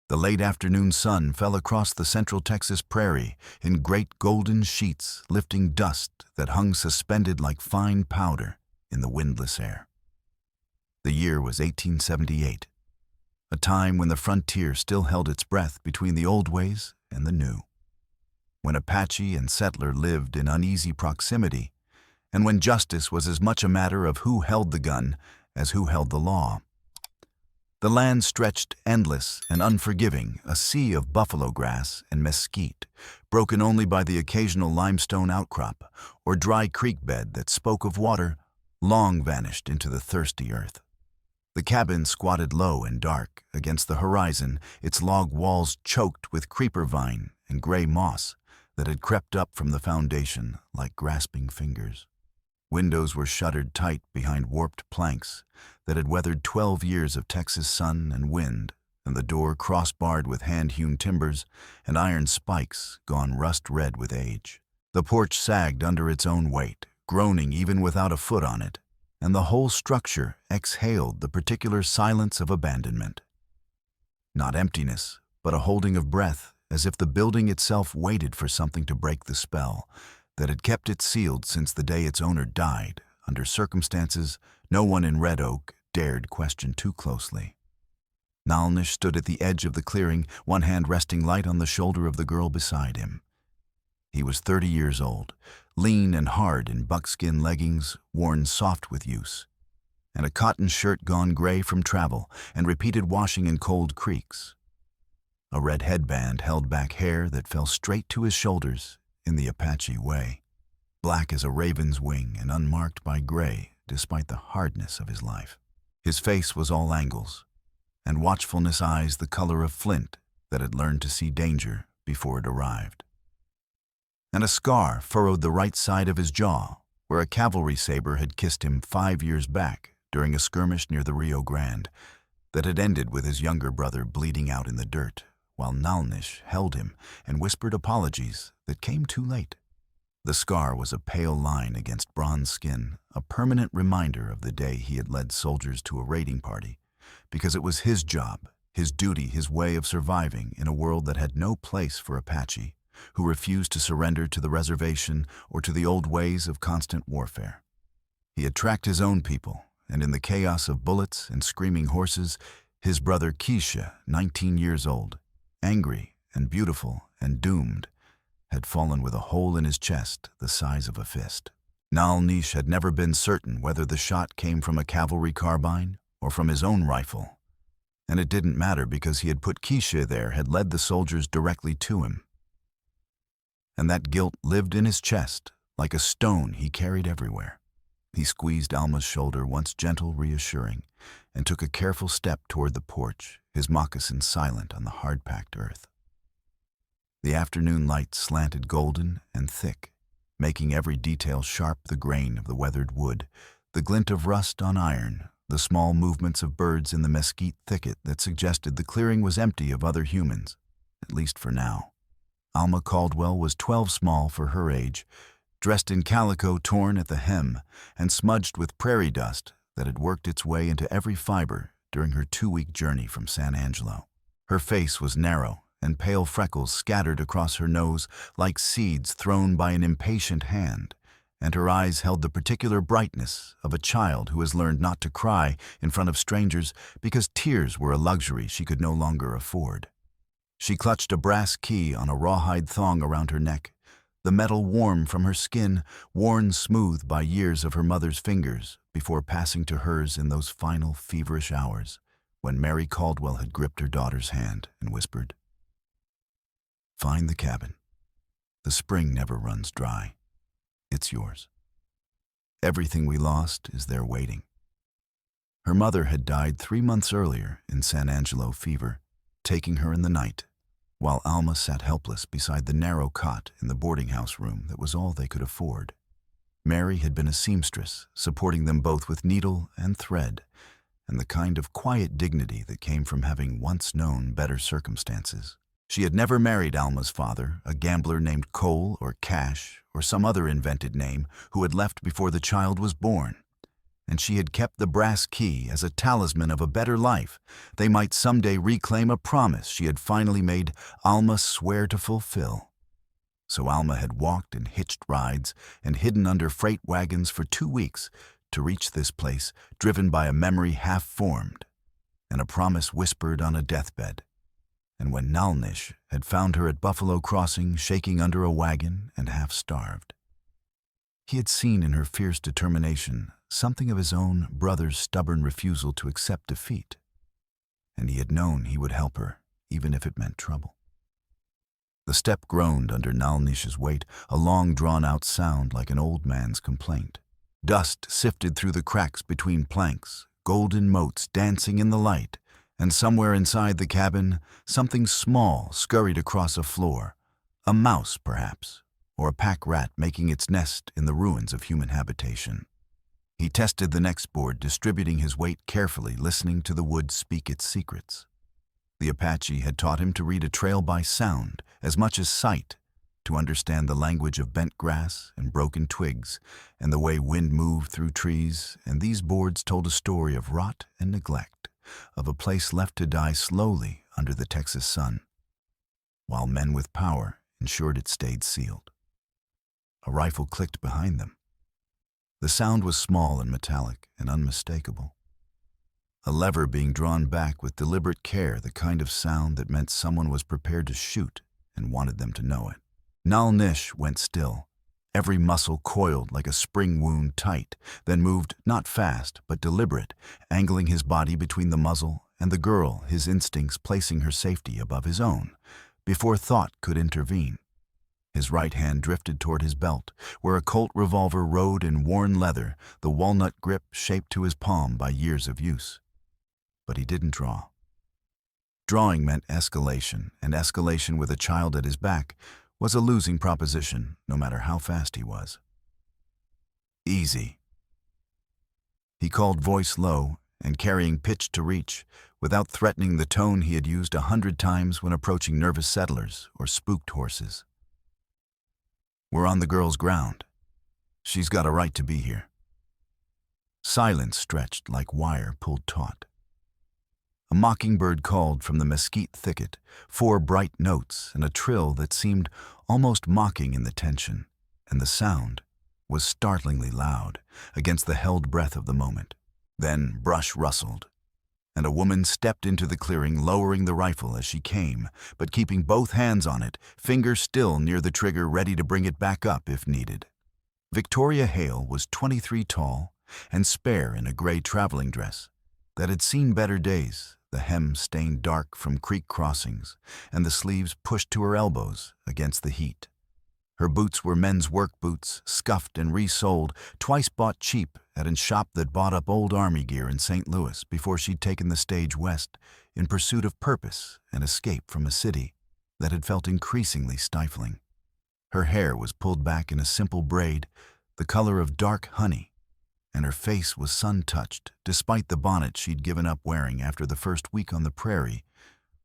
The late afternoon sun fell across the central Texas prairie in great golden sheets, lifting dust that hung suspended like fine powder in the windless air. The year was 1878, a time when the frontier still held its breath between the old ways and the new, when Apache and settler lived in uneasy proximity, and when justice was as much a matter of who held the gun as who held the law. The land stretched endless and unforgiving, a sea of buffalo grass and mesquite, broken only by the occasional limestone outcrop or dry creek bed that spoke of water long vanished into the thirsty earth. The cabin squatted low and dark against the horizon, its log walls choked with creeper vine and gray moss that had crept up from the foundation like grasping fingers. Windows were shuttered tight behind warped planks that had weathered 12 years of Texas sun and wind, and the door crossbarred with hand-hewn timbers and iron spikes gone rust-red with age. The porch sagged under its own weight, groaning even without a foot on it, and the whole structure exhaled the particular silence of abandonment. Not emptiness, but a holding of breath, as if the building itself waited for something to break the spell that had kept it sealed since the day its owner died, under circumstances no one in Red Oak dared question too closely. Nalnish stood at the edge of the clearing, one hand resting light on the shoulder of the girl beside him. He was 30 years old, lean and hard in buckskin leggings worn soft with use, and a cotton shirt gone gray from travel and repeated washing in cold creeks. A red headband held back hair that fell straight to his shoulders in the Apache way, black as a raven's wing and unmarked by gray despite the hardness of his life. His face was all angles, and watchfulness eyes the color of flint that had learned to see danger before it arrived. And a scar furrowed the right side of his jaw, where a cavalry saber had kissed him 5 years back during a skirmish near the Rio Grande that had ended with his younger brother bleeding out in the dirt, while Nalnish held him and whispered apologies that came too late. The scar was a pale line against bronze skin, a permanent reminder of the day he had led soldiers to a raiding party, because it was his job, his duty, his way of surviving in a world that had no place for Apache, who refused to surrender to the reservation or to the old ways of constant warfare. He had tracked his own people, and in the chaos of bullets and screaming horses, his brother Keisha, 19 years old, angry and beautiful and doomed, had fallen with a hole in his chest the size of a fist. Nalnish had never been certain whether the shot came from a cavalry carbine or from his own rifle, and it didn't matter because he had put Keisha there, had led the soldiers directly to him. And that guilt lived in his chest like a stone he carried everywhere. He squeezed Alma's shoulder, once gentle, reassuring, and took a careful step toward the porch, his moccasins silent on the hard-packed earth. The afternoon light slanted golden and thick, making every detail sharp: the grain of the weathered wood, the glint of rust on iron, the small movements of birds in the mesquite thicket that suggested the clearing was empty of other humans, at least for now. Alma Caldwell was 12 small for her age, dressed in calico torn at the hem and smudged with prairie dust that had worked its way into every fiber during her 2-week journey from San Angelo. Her face was narrow, and pale freckles scattered across her nose like seeds thrown by an impatient hand, and her eyes held the particular brightness of a child who has learned not to cry in front of strangers because tears were a luxury she could no longer afford. She clutched a brass key on a rawhide thong around her neck, the metal warm from her skin, worn smooth by years of her mother's fingers before passing to hers in those final feverish hours when Mary Caldwell had gripped her daughter's hand and whispered, "Find the cabin. The spring never runs dry. It's yours. Everything we lost is there waiting." Her mother had died 3 months earlier in San Angelo fever, taking her in the night, while Alma sat helpless beside the narrow cot in the boarding house room that was all they could afford. Mary had been a seamstress, supporting them both with needle and thread, and the kind of quiet dignity that came from having once known better circumstances. She had never married Alma's father, a gambler named Cole or Cash or some other invented name who had left before the child was born, and she had kept the brass key as a talisman of a better life they might someday reclaim a promise she had finally made Alma swear to fulfill. So Alma had walked and hitched rides and hidden under freight wagons for 2 weeks to reach this place, driven by a memory half-formed and a promise whispered on a deathbed. And when Nalnish had found her at Buffalo Crossing, shaking under a wagon and half-starved, he had seen in her fierce determination something of his own brother's stubborn refusal to accept defeat, and he had known he would help her, even if it meant trouble. The step groaned under Nalnish's weight, a long drawn-out sound like an old man's complaint. Dust sifted through the cracks between planks, golden motes dancing in the light, and somewhere inside the cabin, something small scurried across a floor, a mouse perhaps, or a pack rat making its nest in the ruins of human habitation. He tested the next board, distributing his weight carefully, listening to the wood speak its secrets. The Apache had taught him to read a trail by sound as much as sight, to understand the language of bent grass and broken twigs and the way wind moved through trees, and these boards told a story of rot and neglect, of a place left to die slowly under the Texas sun, while men with power ensured it stayed sealed. A rifle clicked behind them. The sound was small and metallic and unmistakable. A lever being drawn back with deliberate care, the kind of sound that meant someone was prepared to shoot and wanted them to know it. Nalnish went still, every muscle coiled like a spring wound tight, then moved not fast but deliberate, angling his body between the muzzle and the girl, his instincts placing her safety above his own, before thought could intervene. His right hand drifted toward his belt, where a Colt revolver rode in worn leather, the walnut grip shaped to his palm by years of use. But he didn't draw. Drawing meant escalation, and escalation with a child at his back was a losing proposition, no matter how fast he was. Easy. He called, voice low and carrying pitch to reach, without threatening the tone he had used 100 times when approaching nervous settlers or spooked horses. We're on the girl's ground. She's got a right to be here. Silence stretched like wire pulled taut. A mockingbird called from the mesquite thicket, 4 bright notes and a trill that seemed almost mocking in the tension, and the sound was startlingly loud against the held breath of the moment. Then brush rustled, and a woman stepped into the clearing, lowering the rifle as she came, but keeping both hands on it, finger still near the trigger, ready to bring it back up if needed. Victoria Hale was 23 tall and spare in a gray traveling dress that had seen better days, the hem stained dark from creek crossings and the sleeves pushed to her elbows against the heat. Her boots were men's work boots, scuffed and resoled, twice bought cheap at a shop that bought up old army gear in St. Louis before she'd taken the stage west in pursuit of purpose and escape from a city that had felt increasingly stifling. Her hair was pulled back in a simple braid, the color of dark honey, and her face was sun-touched, despite the bonnet she'd given up wearing after the first week on the prairie,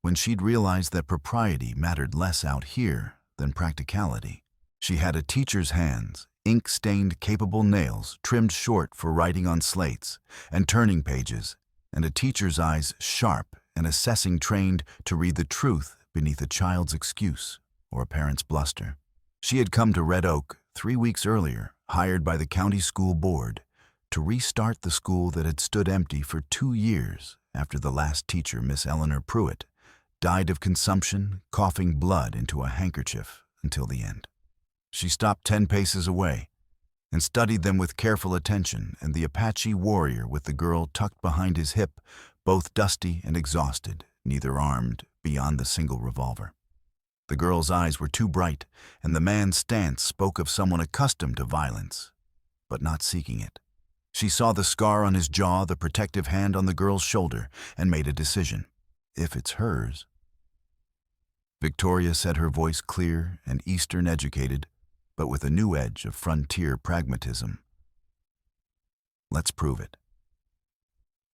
when she'd realized that propriety mattered less out here than practicality. She had a teacher's hands, ink-stained capable nails trimmed short for writing on slates and turning pages, and a teacher's eyes sharp and assessing, trained to read the truth beneath a child's excuse or a parent's bluster. She had come to Red Oak 3 weeks earlier, hired by the county school board, to restart the school that had stood empty for 2 years after the last teacher, Miss Eleanor Pruitt, died of consumption, coughing blood into a handkerchief until the end. She stopped 10 paces away and studied them with careful attention, and the Apache warrior with the girl tucked behind his hip, both dusty and exhausted, neither armed beyond the single revolver. The girl's eyes were too bright, and the man's stance spoke of someone accustomed to violence, but not seeking it. She saw the scar on his jaw, the protective hand on the girl's shoulder, and made a decision. If it's hers. Victoria said, her voice clear and Eastern educated, but with a new edge of frontier pragmatism. Let's prove it.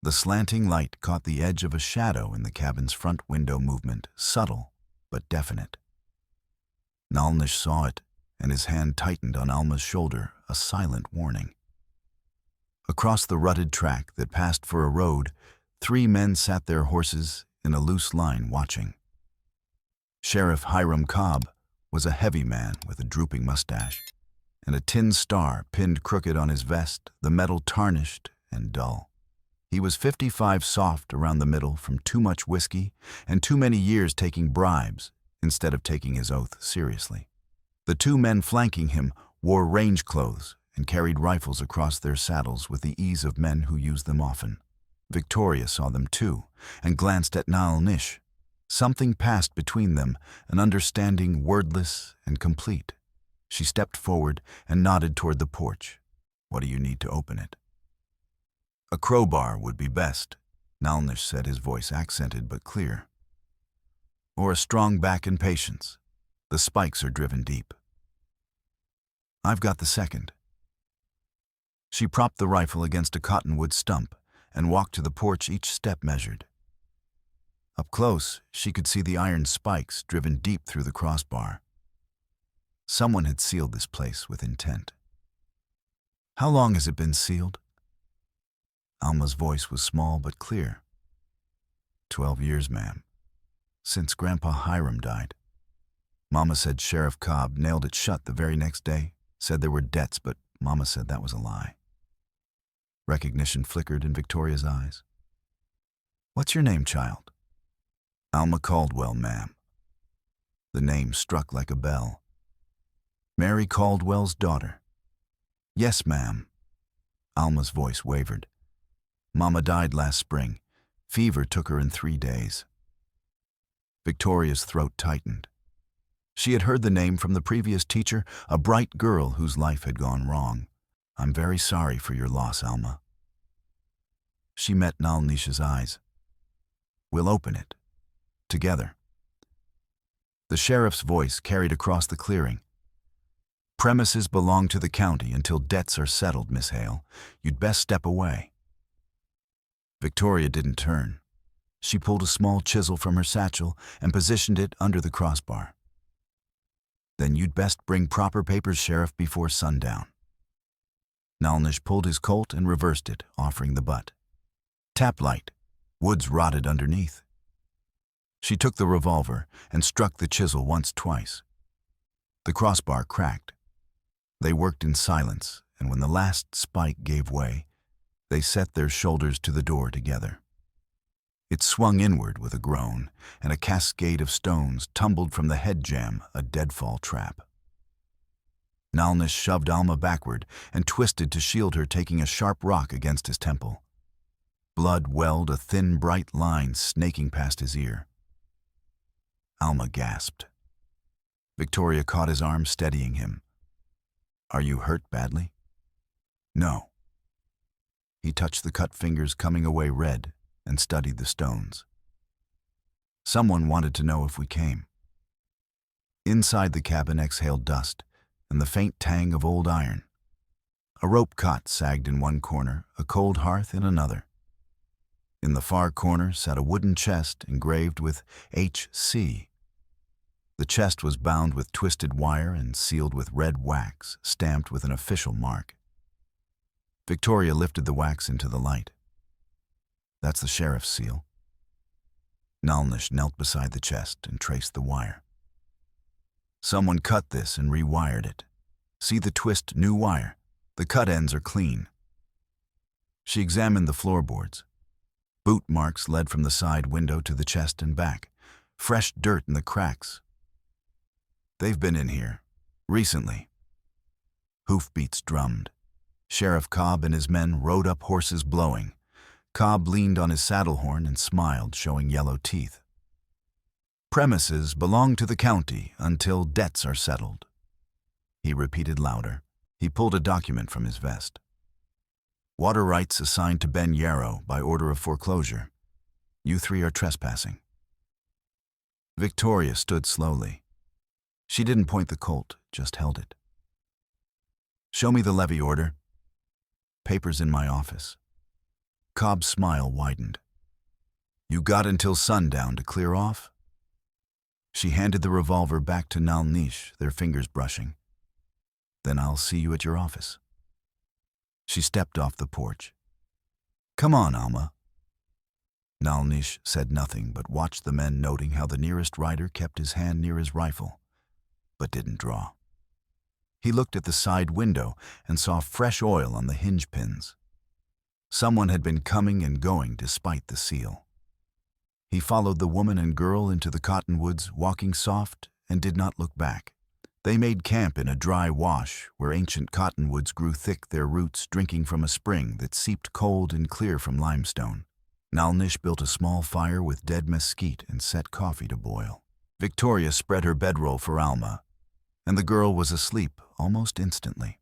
The slanting light caught the edge of a shadow in the cabin's front window movement, subtle but definite. Nalnish saw it, and his hand tightened on Alma's shoulder, a silent warning. Across the rutted track that passed for a road, 3 men sat their horses in a loose line watching. Sheriff Hiram Cobb was a heavy man with a drooping mustache and a tin star pinned crooked on his vest, the metal tarnished and dull. He was 55 soft around the middle from too much whiskey and too many years taking bribes instead of taking his oath seriously. The 2 men flanking him wore range clothes and carried rifles across their saddles with the ease of men who use them often. Victoria saw them too and glanced at Nal Nish. Something passed between them, an understanding wordless and complete. She stepped forward and nodded toward the porch. "What do you need to open it?" "A crowbar would be best," Nalnish said, his voice accented but clear. "Or a strong back and patience. The spikes are driven deep." "I've got the second." She propped the rifle against a cottonwood stump and walked to the porch, each step measured. Up close, she could see the iron spikes driven deep through the crossbar. Someone had sealed this place with intent. "How long has it been sealed?" Alma's voice was small but clear. 12 years, ma'am. Since Grandpa Hiram died. Mama said Sheriff Cobb nailed it shut the very next day, said there were debts, but Mama said that was a lie. Recognition flickered in Victoria's eyes. "What's your name, child?" "Alma Caldwell, ma'am." The name struck like a bell. "Mary Caldwell's daughter." "Yes, ma'am." Alma's voice wavered. "Mama died last spring. Fever took her in 3 days." Victoria's throat tightened. She had heard the name from the previous teacher, a bright girl whose life had gone wrong. "I'm very sorry for your loss, Alma." She met Nalnish's eyes. "We'll open it. Together." The sheriff's voice carried across the clearing. "Premises belong to the county until debts are settled, Miss Hale. You'd best step away." Victoria didn't turn. She pulled a small chisel from her satchel and positioned it under the crossbar. "Then you'd best bring proper papers, Sheriff, before sundown." Nalnish pulled his Colt and reversed it, offering the butt. "Tap light. Wood's rotted underneath." She took the revolver and struck the chisel once, twice. The crossbar cracked. They worked in silence, and when the last spike gave way, they set their shoulders to the door together. It swung inward with a groan, and a cascade of stones tumbled from the head jamb, a deadfall trap. Nalnish shoved Alma backward and twisted to shield her, taking a sharp rock against his temple. Blood welled, a thin, bright line snaking past his ear. Alma gasped. Victoria caught his arm, steadying him. "Are you hurt badly?" "No." He touched the cut fingers coming away red and studied the stones. "Someone wanted to know if we came." Inside the cabin exhaled dust and the faint tang of old iron. A rope cot sagged in one corner, a cold hearth in another. In the far corner sat a wooden chest engraved with H.C. The chest was bound with twisted wire and sealed with red wax, stamped with an official mark. Victoria lifted the wax into the light. "That's the sheriff's seal." Nalnish knelt beside the chest and traced the wire. "Someone cut this and rewired it. See the twist, new wire. The cut ends are clean." She examined the floorboards. Boot marks led from the side window to the chest and back. Fresh dirt in the cracks. "They've been in here. Recently." Hoofbeats drummed. Sheriff Cobb and his men rode up, horses blowing. Cobb leaned on his saddle horn and smiled, showing yellow teeth. "Premises belong to the county until debts are settled." He repeated louder. He pulled a document from his vest. "Water rights assigned to Ben Yarrow by order of foreclosure. You 3 are trespassing." Victoria stood slowly. She didn't point the Colt, just held it. "Show me the levy order." "Papers in my office." Cobb's smile widened. "You got until sundown to clear off?" She handed the revolver back to Nalnish, their fingers brushing. "Then I'll see you at your office." She stepped off the porch. "Come on, Alma." Nalnish said nothing but watched the men, noting how the nearest rider kept his hand near his rifle, but didn't draw. He looked at the side window and saw fresh oil on the hinge pins. Someone had been coming and going despite the seal. He followed the woman and girl into the cottonwoods, walking soft, and did not look back. They made camp in a dry wash where ancient cottonwoods grew thick, their roots drinking from a spring that seeped cold and clear from limestone. Nalnish built a small fire with dead mesquite and set coffee to boil. Victoria spread her bedroll for Alma, and the girl was asleep almost instantly.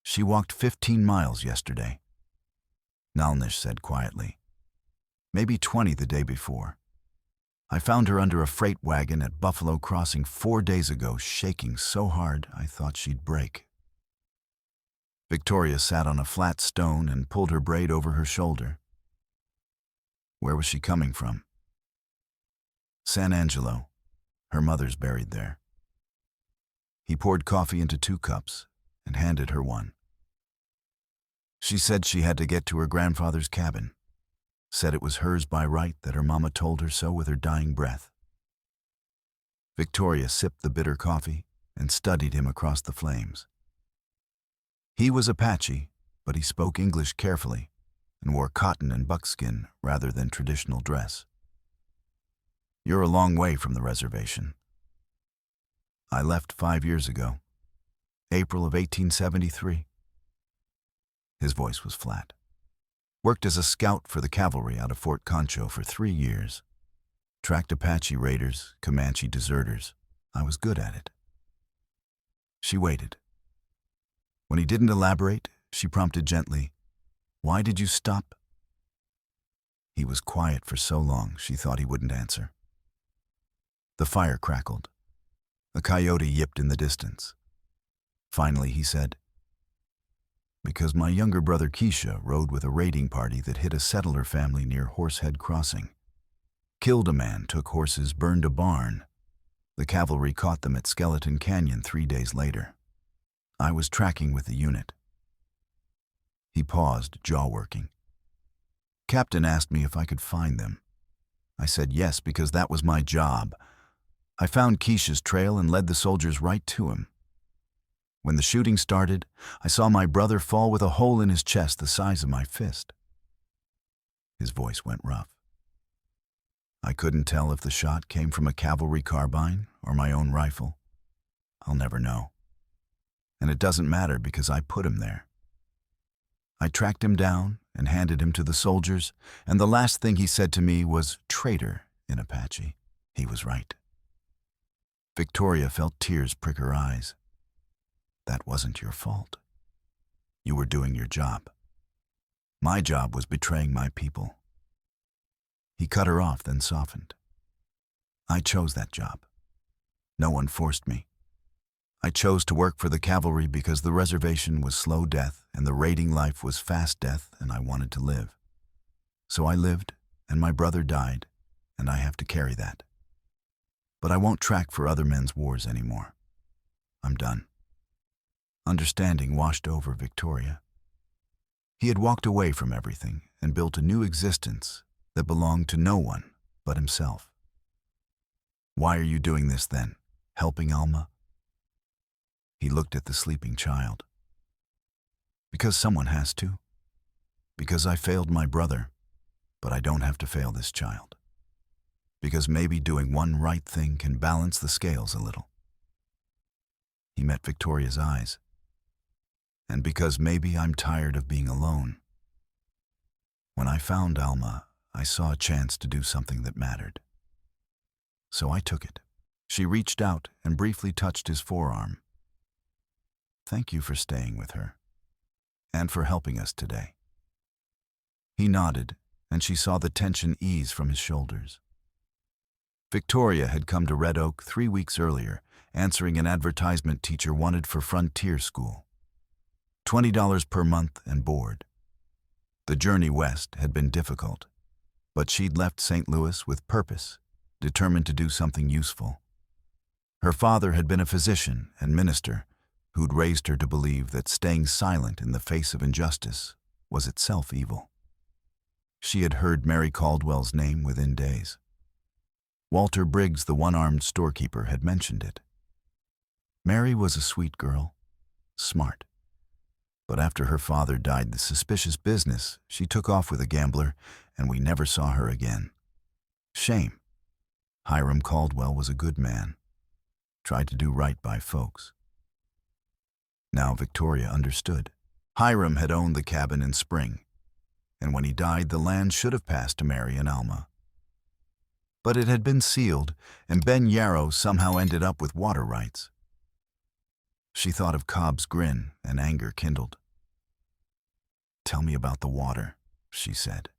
"She walked 15 miles yesterday," Nalnish said quietly. "Maybe 20 the day before. I found her under a freight wagon at Buffalo Crossing 4 days ago, shaking so hard I thought she'd break." Victoria sat on a flat stone and pulled her braid over her shoulder. Where was she coming from? "San Angelo. Her mother's buried there." He poured coffee into 2 cups and handed her one. "She said she had to get to her grandfather's cabin. Said it was hers by right, that her mama told her so with her dying breath." Victoria sipped the bitter coffee and studied him across the flames. He was Apache, but he spoke English carefully and wore cotton and buckskin rather than traditional dress. "You're a long way from the reservation." "I left 5 years ago, April of 1873. His voice was flat. "Worked as a scout for the cavalry out of Fort Concho for 3 years. Tracked Apache raiders, Comanche deserters. I was good at it." She waited. When he didn't elaborate, she prompted gently, "Why did you stop?" He was quiet for so long she thought he wouldn't answer. The fire crackled. A coyote yipped in the distance. Finally he said, "Because my younger brother Keisha rode with a raiding party that hit a settler family near Horsehead Crossing. Killed a man, took horses, burned a barn. The cavalry caught them at Skeleton Canyon 3 days later. I was tracking with the unit." He paused, jaw working. "Captain asked me if I could find them. I said yes, because that was my job. I found Keisha's trail and led the soldiers right to him. When the shooting started, I saw my brother fall with a hole in his chest the size of my fist." His voice went rough. "I couldn't tell if the shot came from a cavalry carbine or my own rifle. I'll never know. And it doesn't matter because I put him there. I tracked him down and handed him to the soldiers, and the last thing he said to me was 'traitor' in Apache. He was right." Victoria felt tears prick her eyes. "That wasn't your fault. You were doing your job. My job was betraying my people." He cut her off, then softened. "I chose that job. No one forced me. I chose to work for the cavalry because the reservation was slow death and the raiding life was fast death, and I wanted to live. So I lived, and my brother died, and I have to carry that. But I won't track for other men's wars anymore. I'm done." Understanding washed over Victoria. He had walked away from everything and built a new existence that belonged to no one but himself. "Why are you doing this then? Helping Alma?" He looked at the sleeping child. "Because someone has to. Because I failed my brother, but I don't have to fail this child. Because maybe doing one right thing can balance the scales a little." He met Victoria's eyes. "And because maybe I'm tired of being alone. When I found Alma, I saw a chance to do something that mattered. So I took it." She reached out and briefly touched his forearm. "Thank you for staying with her, and for helping us today." He nodded, and she saw the tension ease from his shoulders. Victoria had come to Red Oak 3 weeks earlier, answering an advertisement teacher wanted for Frontier School. $20 per month and board. The journey west had been difficult, but she'd left St. Louis with purpose, determined to do something useful. Her father had been a physician and minister who'd raised her to believe that staying silent in the face of injustice was itself evil. She had heard Mary Caldwell's name within days. Walter Briggs, the one-armed storekeeper, had mentioned it. Mary was a sweet girl, smart. But after her father died the suspicious business, she took off with a gambler, and we never saw her again. Shame. Hiram Caldwell was a good man, tried to do right by folks. Now Victoria understood. Hiram had owned the cabin in Spring, and when he died the land should have passed to Mary and Alma. But it had been sealed, and Ben Yarrow somehow ended up with water rights. She thought of Cobb's grin, and anger kindled. "Tell me about the water," she said.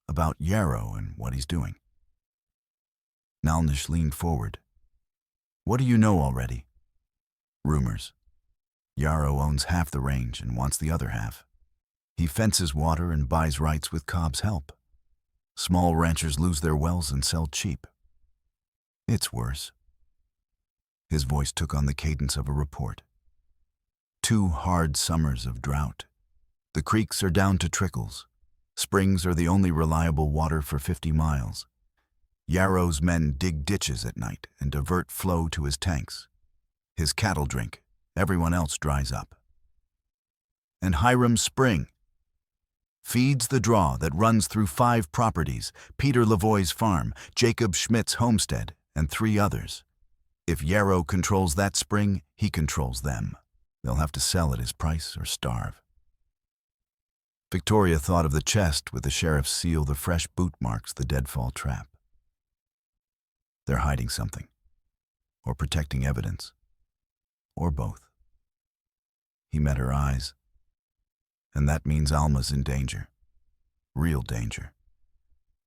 "About Yarrow and what he's doing." Nalnish leaned forward. "What do you know already?" "Rumors. Yarrow owns half the range and wants the other half. He fences water and buys rights with Cobb's help. Small ranchers lose their wells and sell cheap. It's worse." His voice took on the cadence of a report. 2 hard summers of drought. The creeks are down to trickles. Springs are the only reliable water for 50 miles. Yarrow's men dig ditches at night and divert flow to his tanks. His cattle drink. Everyone else dries up. And Hiram's Spring feeds the draw that runs through 5 properties, Peter Lavoie's farm, Jacob Schmidt's homestead, and 3 others. If Yarrow controls that spring, he controls them. They'll have to sell at his price or starve. Victoria thought of the chest with the sheriff's seal, the fresh boot marks, the deadfall trap. They're hiding something, or protecting evidence, or both. He met her eyes, and that means Alma's in danger. Real danger.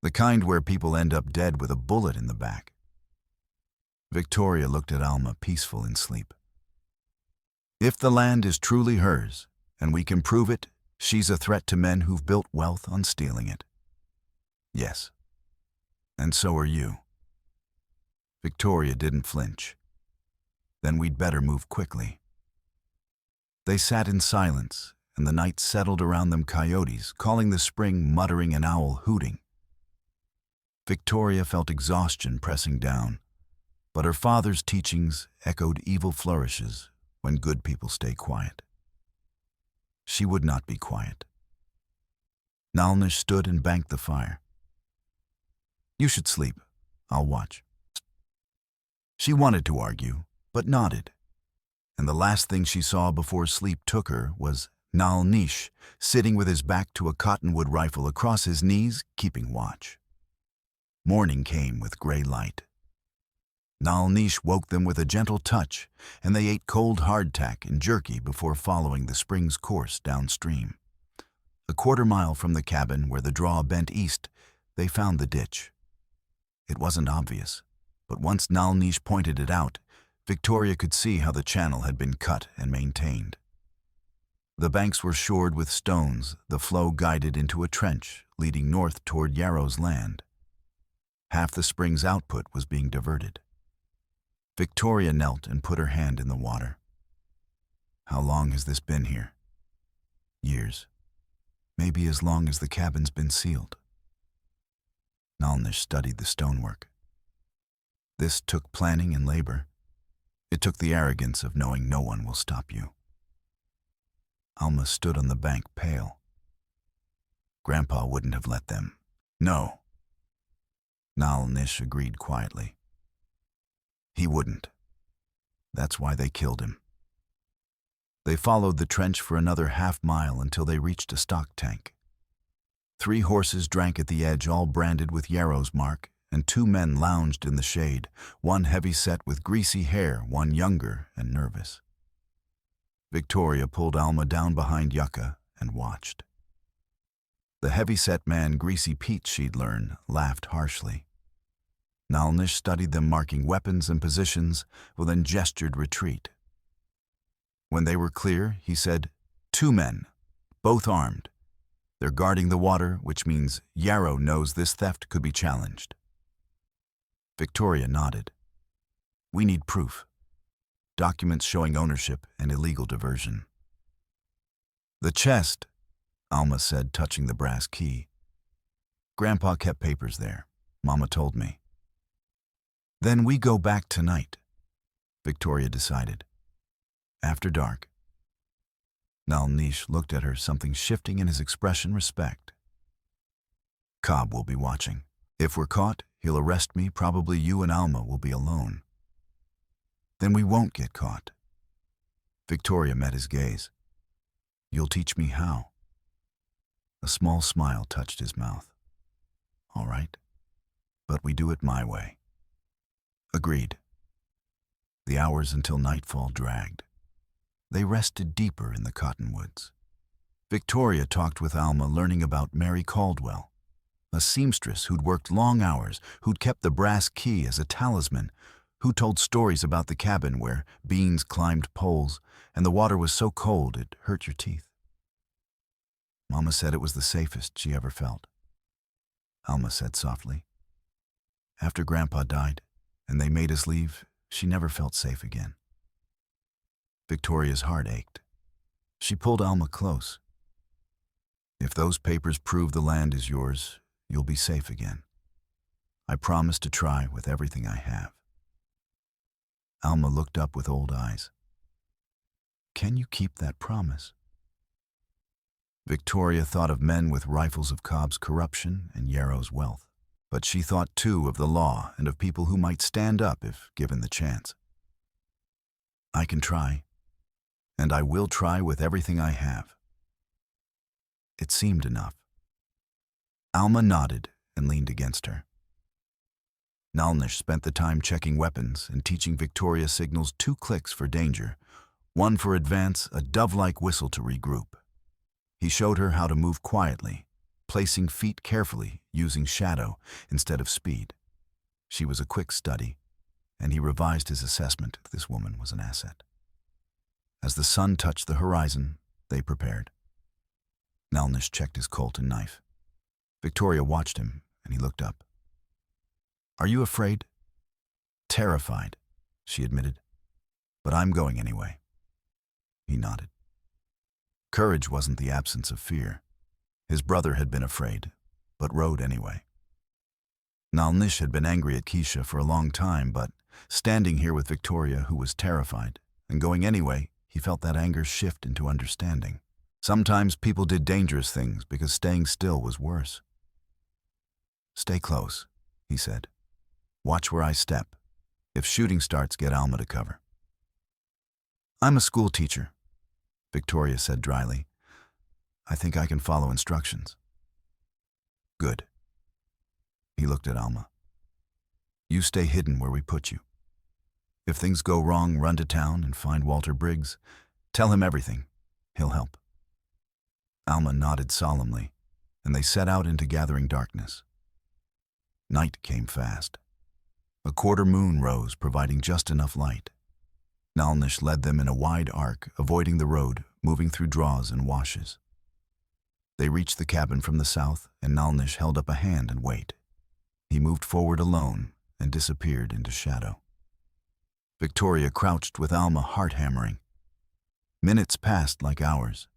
The kind where people end up dead with a bullet in the back. Victoria looked at Alma, peaceful in sleep. If the land is truly hers, and we can prove it, she's a threat to men who've built wealth on stealing it. Yes. And so are you. Victoria didn't flinch. Then we'd better move quickly. They sat in silence, and the night settled around them, coyotes calling the spring, muttering, an owl hooting. Victoria felt exhaustion pressing down, but her father's teachings echoed evil flourishes when good people stay quiet. She would not be quiet. Nalnish stood and banked the fire. "You should sleep. I'll watch." She wanted to argue, but nodded, and the last thing she saw before sleep took her was Nalnish sitting with his back to a cottonwood rifle across his knees, keeping watch. Morning came with gray light. Nalnish woke them with a gentle touch, and they ate cold hardtack and jerky before following the spring's course downstream. A quarter-mile from the cabin, where the draw bent east, they found the ditch. It wasn't obvious, but once Nalnish pointed it out, Victoria could see how the channel had been cut and maintained. The banks were shored with stones, the flow guided into a trench leading north toward Yarrow's land. Half the spring's output was being diverted. Victoria knelt and put her hand in the water. "How long has this been here?" "Years. Maybe as long as the cabin's been sealed." Nalnish studied the stonework. "This took planning and labor. It took the arrogance of knowing no one will stop you." Alma stood on the bank, pale. "Grandpa wouldn't have let them." "No." Nalnish agreed quietly. "He wouldn't. That's why they killed him." They followed the trench for another half-mile until they reached a stock tank. 3 horses drank at the edge, all branded with Yarrow's mark, and 2 men lounged in the shade, one heavy-set with greasy hair, one younger and nervous. Victoria pulled Alma down behind Yucca and watched. The heavy-set man, Greasy Pete, she'd learned, laughed harshly. Nalnish studied them, marking weapons and positions, then gestured retreat. When they were clear, he said, 2 men, both armed. They're guarding the water, which means Yarrow knows this theft could be challenged." Victoria nodded. "We need proof." documents showing ownership and illegal diversion. The chest, Alma said, touching the brass key. Grandpa kept papers there, Mama told me. Then we go back tonight, Victoria decided. After dark. Nalnish looked at her, something shifting in his expression. Respect. Cobb will be watching. If we're caught, he'll arrest me. Probably you and Alma will be alone. Then we won't get caught. Victoria met his gaze. You'll teach me how. A small smile touched his mouth. All right, but we do it my way. Agreed. The hours until nightfall dragged. They rested deeper in the cottonwoods. Victoria talked with Alma, learning about Mary Caldwell, a seamstress who'd worked long hours, who'd kept the brass key as a talisman, who told stories about the cabin where beans climbed poles and the water was so cold it hurt your teeth. Mama said it was the safest she ever felt. Alma said softly. After Grandpa died and they made us leave, she never felt safe again. Victoria's heart ached. She pulled Alma close. If those papers prove the land is yours, you'll be safe again. I promise to try with everything I have. Alma looked up with old eyes. Can you keep that promise? Victoria thought of men with rifles, of Cobb's corruption and Yarrow's wealth. But she thought too of the law and of people who might stand up if given the chance. I can try, and I will try with everything I have. It seemed enough. Alma nodded and leaned against her. Nalnish spent the time checking weapons and teaching Victoria signals: 2 clicks for danger, 1 for advance, a dove-like whistle to regroup. He showed her how to move quietly, placing feet carefully, using shadow instead of speed. She was a quick study, and he revised his assessment. This woman was an asset. As the sun touched the horizon, they prepared. Nalnish checked his Colt and knife. Victoria watched him, and he looked up. Are you afraid? Terrified, she admitted. But I'm going anyway. He nodded. Courage wasn't the absence of fear. His brother had been afraid, but rode anyway. Nalnish had been angry at Keisha for a long time, but standing here with Victoria, who was terrified, and going anyway, he felt that anger shift into understanding. Sometimes people did dangerous things because staying still was worse. Stay close, he said. Watch where I step. If shooting starts, get Alma to cover. I'm a school teacher, Victoria said dryly. I think I can follow instructions. Good. He looked at Alma. You stay hidden where we put you. If things go wrong, run to town and find Walter Briggs. Tell him everything. He'll help. Alma nodded solemnly, and they set out into gathering darkness. Night came fast. A quarter moon rose, providing just enough light. Nalnish led them in a wide arc, avoiding the road, moving through draws and washes. They reached the cabin from the south, and Nalnish held up a hand and wait. He moved forward alone and disappeared into shadow. Victoria crouched with Alma, heart hammering. Minutes passed like hours.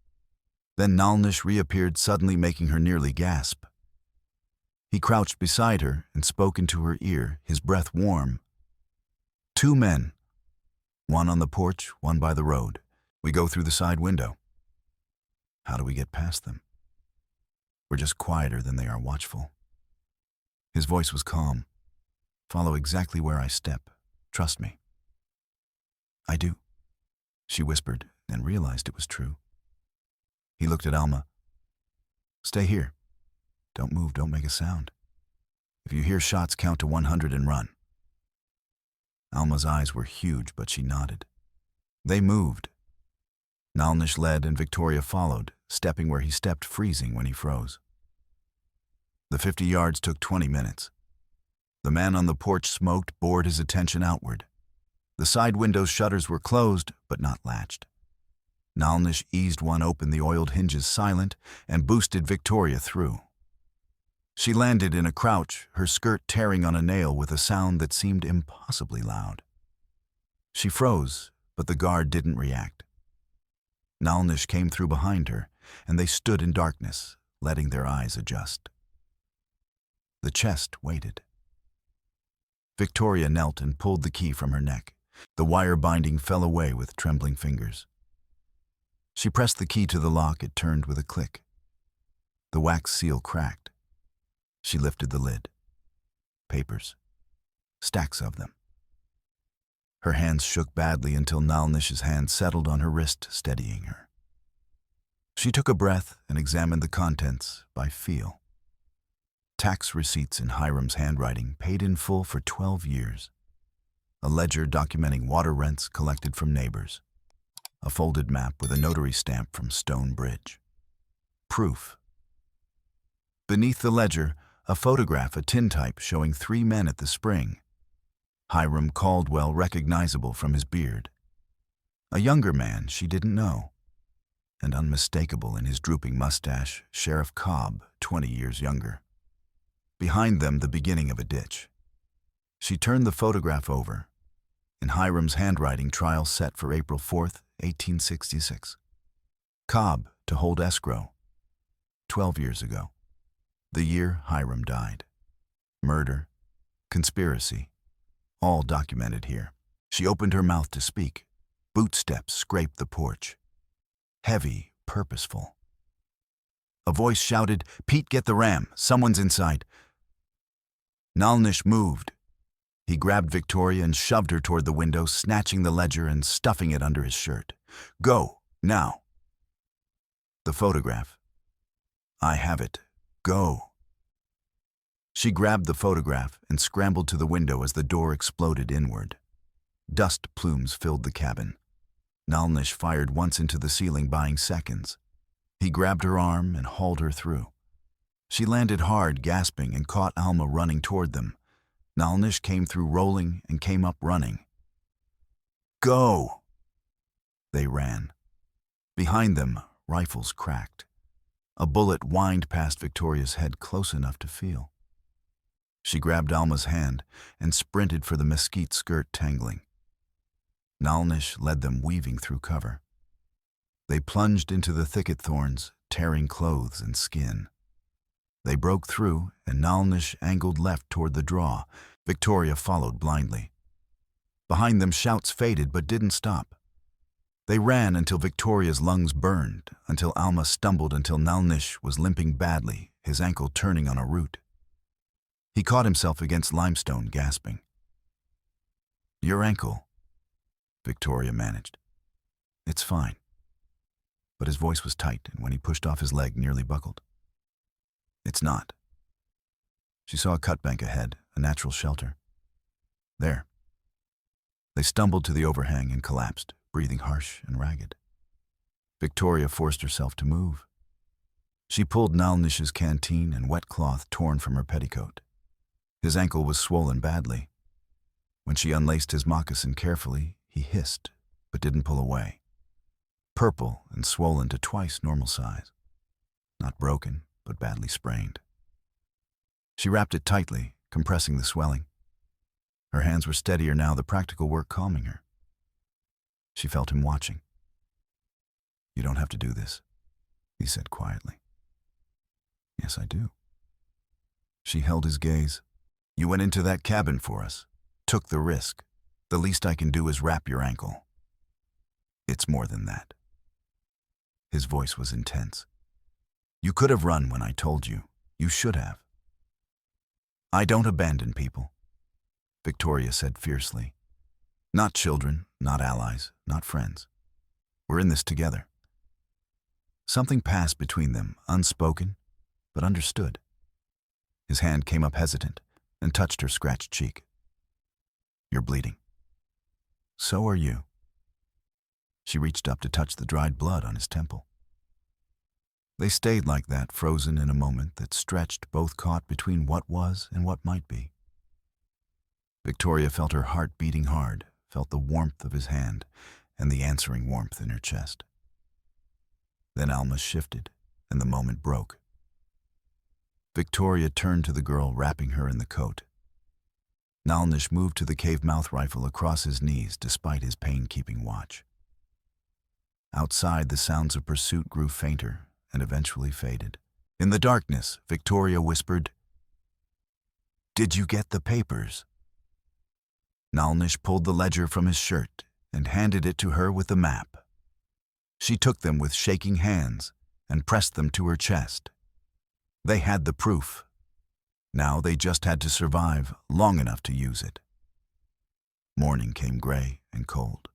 Then Nalnish reappeared, suddenly making her nearly gasp. He crouched beside her and spoke into her ear, his breath warm. 2 men. One on the porch, one by the road. We go through the side window. How do we get past them? We're just quieter than they are watchful. His voice was calm. Follow exactly where I step. Trust me. I do, she whispered, and realized it was true. He looked at Alma. Stay here. Don't move, don't make a sound. If you hear shots, count to 100 and run. Alma's eyes were huge, but she nodded. They moved. Nalnish led and Victoria followed, stepping where he stepped, freezing when he froze. The 50 yards took 20 minutes. The man on the porch smoked, bored his attention outward. The side window's shutters were closed, but not latched. Nalnish eased one open, the oiled hinges silent, and boosted Victoria through. She landed in a crouch, her skirt tearing on a nail with a sound that seemed impossibly loud. She froze, but the guard didn't react. Nalnish came through behind her, and they stood in darkness, letting their eyes adjust. The chest waited. Victoria knelt and pulled the key from her neck. The wire binding fell away with trembling fingers. She pressed the key to the lock. It turned with a click. The wax seal cracked. She lifted the lid. Papers. Stacks of them. Her hands shook badly until Nalnish's hand settled on her wrist, steadying her. She took a breath and examined the contents by feel. Tax receipts in Hiram's handwriting, paid in full for 12 years. A ledger documenting water rents collected from neighbors. A folded map with a notary stamp from Stone Bridge. Proof. Beneath the ledger, a photograph, a tintype showing 3 men at the spring. Hiram Caldwell recognizable from his beard. A younger man she didn't know. And unmistakable in his drooping mustache, Sheriff Cobb, 20 years younger. Behind them, the beginning of a ditch. She turned the photograph over. In Hiram's handwriting, trial set for April 4th, 1866. Cobb to hold escrow. 12 years ago. The year Hiram died. Murder. Conspiracy. All documented here. She opened her mouth to speak. Bootsteps scraped the porch. Heavy, purposeful. A voice shouted, "Pete, get the ram. Someone's inside." Nalnish moved. He grabbed Victoria and shoved her toward the window, snatching the ledger and stuffing it under his shirt. "Go, now." The photograph. "I have it. Go." She grabbed the photograph and scrambled to the window as the door exploded inward. Dust plumes filled the cabin. Nalnish fired once into the ceiling, buying seconds. He grabbed her arm and hauled her through. She landed hard, gasping, and caught Alma running toward them. Nalnish came through rolling and came up running. "Go!" They ran. Behind them, rifles cracked. A bullet whined past Victoria's head, close enough to feel. She grabbed Alma's hand and sprinted for the mesquite skirt tangling. Nalnish led them weaving through cover. They plunged into the thicket thorns, tearing clothes and skin. They broke through, and Nalnish angled left toward the draw. Victoria followed blindly. Behind them, shouts faded but didn't stop. They ran until Victoria's lungs burned, until Alma stumbled, until Nalnish was limping badly, his ankle turning on a root. He caught himself against limestone, gasping. "Your ankle," Victoria managed. "It's fine." But his voice was tight, and when he pushed off, his leg nearly buckled. "It's not." She saw a cutbank ahead, a natural shelter. There. They stumbled to the overhang and collapsed, breathing harsh and ragged. Victoria forced herself to move. She pulled Nalnish's canteen and wet cloth torn from her petticoat. His ankle was swollen badly. When she unlaced his moccasin carefully, he hissed, but didn't pull away. Purple and swollen to twice normal size. Not broken, but badly sprained. She wrapped it tightly, compressing the swelling. Her hands were steadier now, the practical work calming her. She felt him watching. "You don't have to do this," he said quietly. "Yes, I do." She held his gaze. "You went into that cabin for us, took the risk. The least I can do is wrap your ankle." "It's more than that." His voice was intense. "You could have run when I told you. You should have." "I don't abandon people," Victoria said fiercely. "Not children, not allies, not friends. We're in this together." Something passed between them, unspoken, but understood. His hand came up hesitant and touched her scratched cheek. "You're bleeding." "So are you." She reached up to touch the dried blood on his temple. They stayed like that, frozen in a moment that stretched, both caught between what was and what might be. Victoria felt her heart beating hard, felt the warmth of his hand and the answering warmth in her chest. Then Alma shifted, and the moment broke. Victoria turned to the girl, wrapping her in the coat. Nalnish moved to the cave mouth rifle across his knees despite his pain-keeping watch. Outside, the sounds of pursuit grew fainter and eventually faded. In the darkness, Victoria whispered, "Did you get the papers?" Nalnish pulled the ledger from his shirt and handed it to her with the map. She took them with shaking hands and pressed them to her chest. They had the proof. Now they just had to survive long enough to use it. Morning came gray and cold.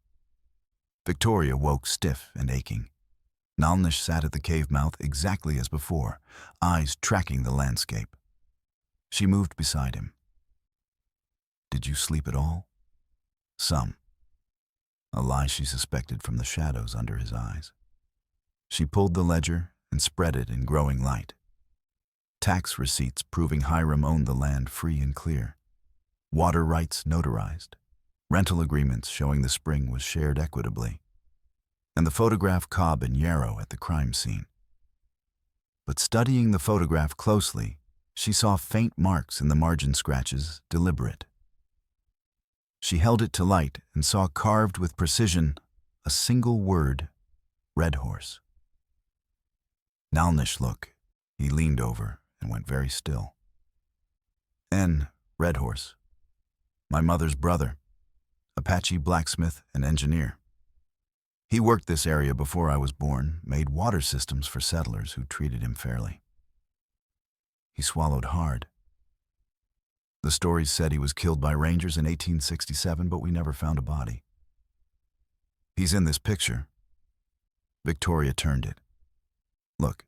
Victoria woke stiff and aching. Nalnish sat at the cave mouth exactly as before, eyes tracking the landscape. She moved beside him. "Did you sleep at all?" "Some." A lie she suspected from the shadows under his eyes. She pulled the ledger and spread it in growing light. Tax receipts proving Hiram owned the land free and clear. Water rights notarized. Rental agreements showing the spring was shared equitably. And the photograph Cobb and Yarrow at the crime scene. But studying the photograph closely, she saw faint marks in the margin scratches, deliberate. She held it to light and saw carved with precision a single word, Red Horse. Nalnish, look. He leaned over and went very still. N, Red Horse. My mother's brother, Apache blacksmith and engineer. He worked this area before I was born, made water systems for settlers who treated him fairly. He swallowed hard. The stories said he was killed by rangers in 1867, but we never found a body. He's in this picture. Victoria turned it. Look,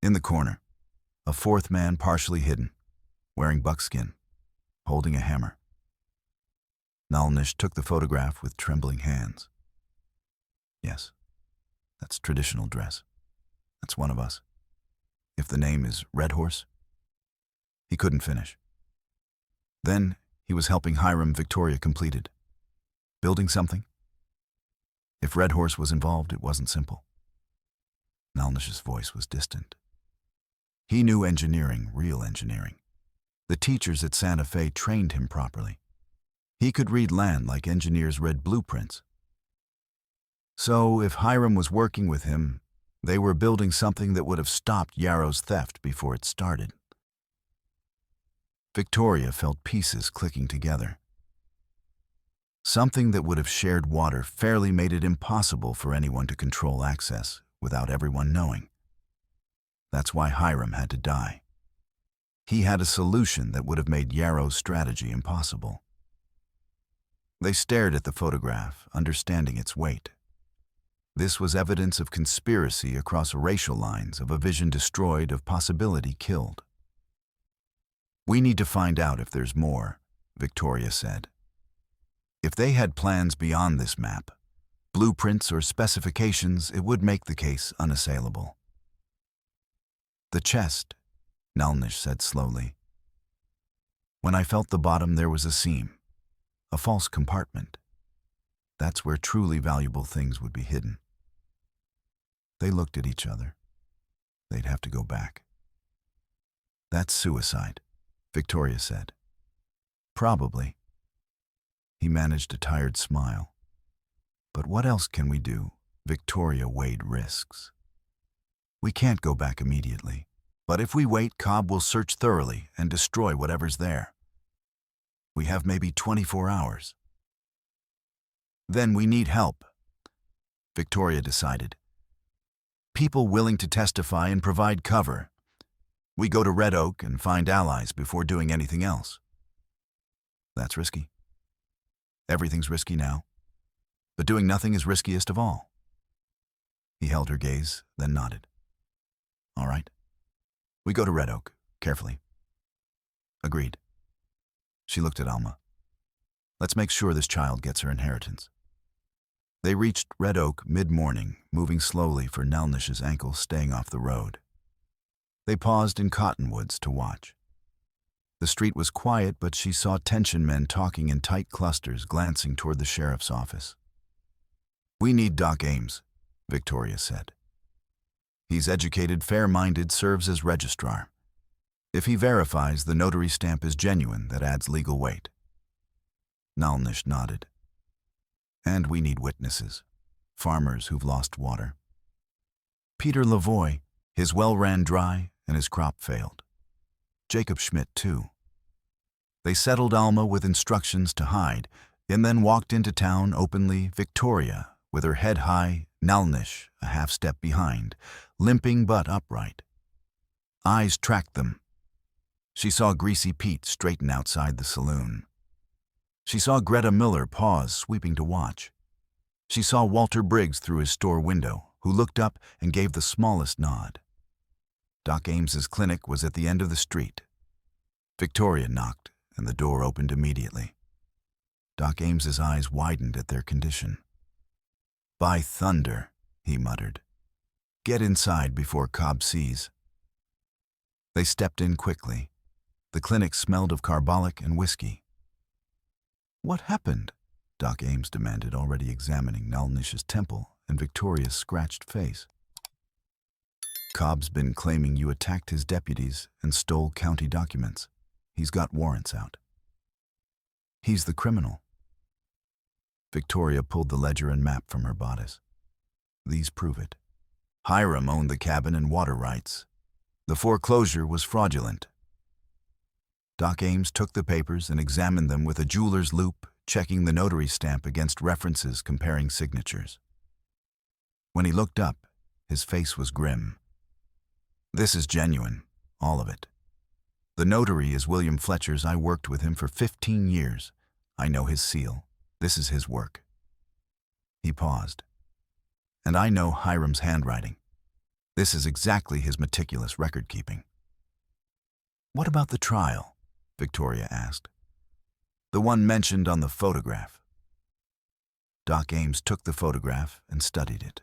in the corner, a fourth man partially hidden, wearing buckskin, holding a hammer. Nalnish took the photograph with trembling hands. Yes, that's traditional dress. That's one of us. If the name is Red Horse? He couldn't finish. Then he was helping Hiram, Victoria completed. Building something? If Red Horse was involved, it wasn't simple. Nalnish's voice was distant. He knew engineering, real engineering. The teachers at Santa Fe trained him properly. He could read land like engineers read blueprints. So if Hiram was working with him, they were building something that would have stopped Yarrow's theft before it started. Victoria felt pieces clicking together. Something that would have shared water fairly made it impossible for anyone to control access without everyone knowing. That's why Hiram had to die. He had a solution that would have made Yarrow's strategy impossible. They stared at the photograph, understanding its weight. This was evidence of conspiracy across racial lines, of a vision destroyed, of possibility killed. We need to find out if there's more, Victoria said. If they had plans beyond this map, blueprints or specifications, it would make the case unassailable. The chest, Nalnish said slowly. When I felt the bottom, there was a seam, a false compartment. That's where truly valuable things would be hidden. They looked at each other. They'd have to go back. That's suicide, Victoria said. Probably. He managed a tired smile. But what else can we do? Victoria weighed risks. We can't go back immediately. But if we wait, Cobb will search thoroughly and destroy whatever's there. We have maybe 24 hours. Then we need help, Victoria decided. People willing to testify and provide cover. We go to Red Oak and find allies before doing anything else. That's risky. Everything's risky now. But doing nothing is riskiest of all. He held her gaze, then nodded. All right. We go to Red Oak, carefully. Agreed. She looked at Alma. Let's make sure this child gets her inheritance. They reached Red Oak mid-morning, moving slowly for Nalnish's ankle staying off the road. They paused in cottonwoods to watch. The street was quiet, but she saw tension men talking in tight clusters, glancing toward the sheriff's office. We need Doc Ames, Victoria said. He's educated, fair-minded, serves as registrar. If he verifies the notary stamp is genuine, that adds legal weight. Nalnish nodded. And we need witnesses. Farmers who've lost water. Peter Lavoie, his well ran dry and his crop failed. Jacob Schmidt, too. They settled Alma with instructions to hide, and then walked into town openly, Victoria, with her head high, Nalnish a half step behind, limping but upright. Eyes tracked them. She saw Greasy Pete straighten outside the saloon. She saw Greta Miller pause, sweeping to watch. She saw Walter Briggs through his store window, who looked up and gave the smallest nod. Doc Ames's clinic was at the end of the street. Victoria knocked, and the door opened immediately. Doc Ames's eyes widened at their condition. "By thunder," he muttered. "Get inside before Cobb sees." They stepped in quickly. The clinic smelled of carbolic and whiskey. "What happened?" Doc Ames demanded, already examining Nalnish's temple and Victoria's scratched face. "Cobb's been claiming you attacked his deputies and stole county documents. He's got warrants out. He's the criminal." Victoria pulled the ledger and map from her bodice. "These prove it. Hiram owned the cabin and water rights. The foreclosure was fraudulent." Doc Ames took the papers and examined them with a jeweler's loupe, checking the notary stamp against references, comparing signatures. When he looked up, his face was grim. "This is genuine, all of it. The notary is William Fletcher's. I worked with him for 15 years. I know his seal. This is his work." He paused. "And I know Hiram's handwriting. This is exactly his meticulous record-keeping." "What about the trial?" Victoria asked. "The one mentioned on the photograph." Doc Ames took the photograph and studied it.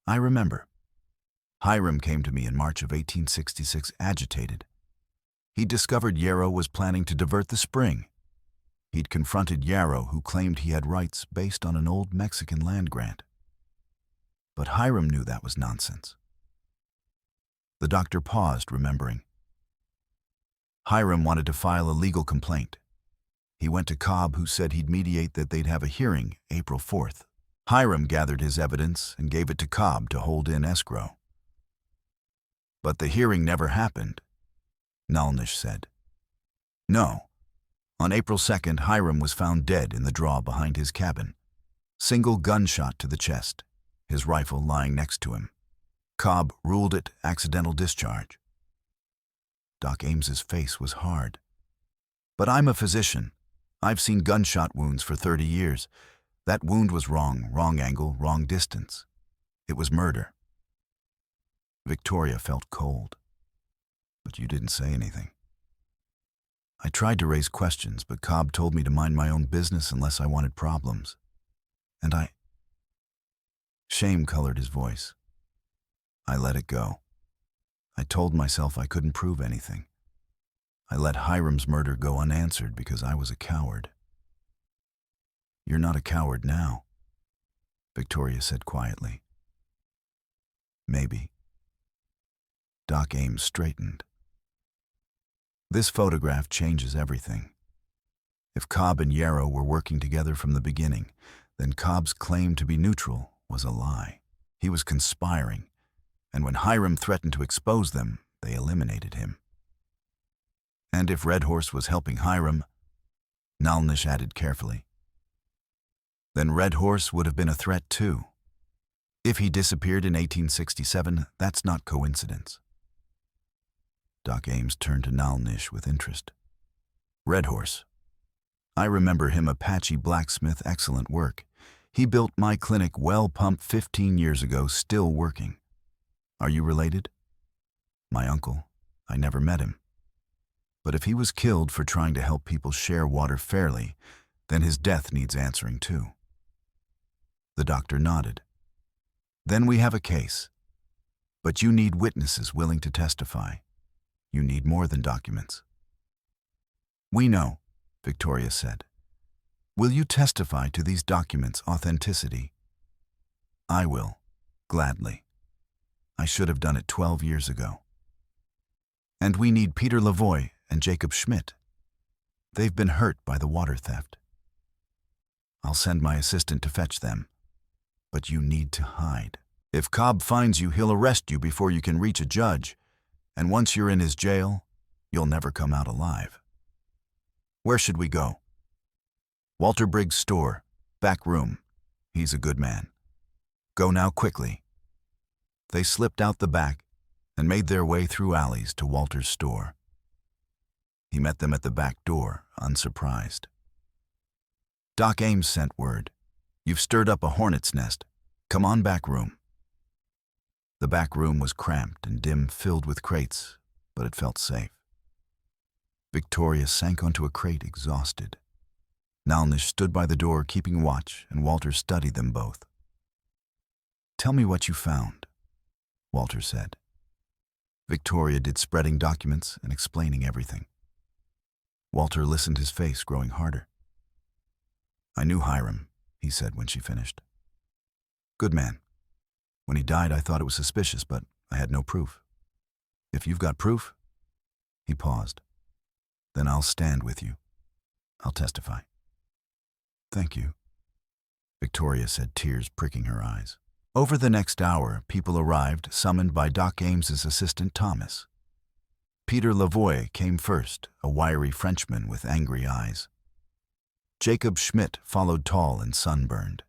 "I remember. Hiram came to me in March of 1866 agitated. He'd discovered Yarrow was planning to divert the spring. He'd confronted Yarrow, who claimed he had rights based on an old Mexican land grant. But Hiram knew that was nonsense." The doctor paused, remembering. "Hiram wanted to file a legal complaint. He went to Cobb, who said he'd mediate that they'd have a hearing April 4th. Hiram gathered his evidence and gave it to Cobb to hold in escrow. But the hearing never happened," Nalnish said. "No. On April 2nd, Hiram was found dead in the draw behind his cabin. Single gunshot to the chest, his rifle lying next to him. Cobb ruled it accidental discharge." Doc Ames's face was hard. "But I'm a physician. I've seen gunshot wounds for 30 years. That wound was wrong angle, wrong distance. It was murder." Victoria felt cold. "But you didn't say anything." "I tried to raise questions, but Cobb told me to mind my own business unless I wanted problems. And Shame colored his voice. "I let it go. I told myself I couldn't prove anything. I let Hiram's murder go unanswered because I was a coward." "You're not a coward now," Victoria said quietly. "Maybe." Doc Ames straightened. "This photograph changes everything. If Cobb and Yarrow were working together from the beginning, then Cobb's claim to be neutral was a lie. He was conspiring, and when Hiram threatened to expose them, they eliminated him. And if Red Horse was helping Hiram," Nalnish added carefully, "then Red Horse would have been a threat too. If he disappeared in 1867, that's not coincidence." Doc Ames turned to Nalnish with interest. "Red Horse. I remember him, Apache blacksmith, excellent work. He built my clinic well pumped 15 years ago, still working. Are you related?" "My uncle. I never met him. But if he was killed for trying to help people share water fairly, then his death needs answering too." The doctor nodded. "Then we have a case. But you need witnesses willing to testify. You need more than documents." "We know," Victoria said. "Will you testify to these documents' authenticity?" "I will, gladly. I should have done it 12 years ago." "And we need Peter Lavoie and Jacob Schmidt." They've been hurt by the water theft. I'll send my assistant to fetch them, but you need to hide. If Cobb finds you, he'll arrest you before you can reach a judge, and once you're in his jail, you'll never come out alive. Where should we go? Walter Briggs' store, back room. He's a good man. Go now quickly. They slipped out the back and made their way through alleys to Walter's store. He met them at the back door, unsurprised. Doc Ames sent word. You've stirred up a hornet's nest. Come on, back room. The back room was cramped and dim, filled with crates, but it felt safe. Victoria sank onto a crate, exhausted. Nalnish stood by the door, keeping watch, and Walter studied them both. Tell me what you found, Walter said. Victoria did spreading documents and explaining everything. Walter listened, his face growing harder. I knew Hiram, he said when she finished. Good man. When he died, I thought it was suspicious, but I had no proof. If you've got proof, he paused. Then I'll stand with you. I'll testify. Thank you, Victoria said, tears pricking her eyes. Over the next hour, people arrived, summoned by Doc Ames's assistant Thomas. Peter Lavoie came first, a wiry Frenchman with angry eyes. Jacob Schmidt followed, tall and sunburned.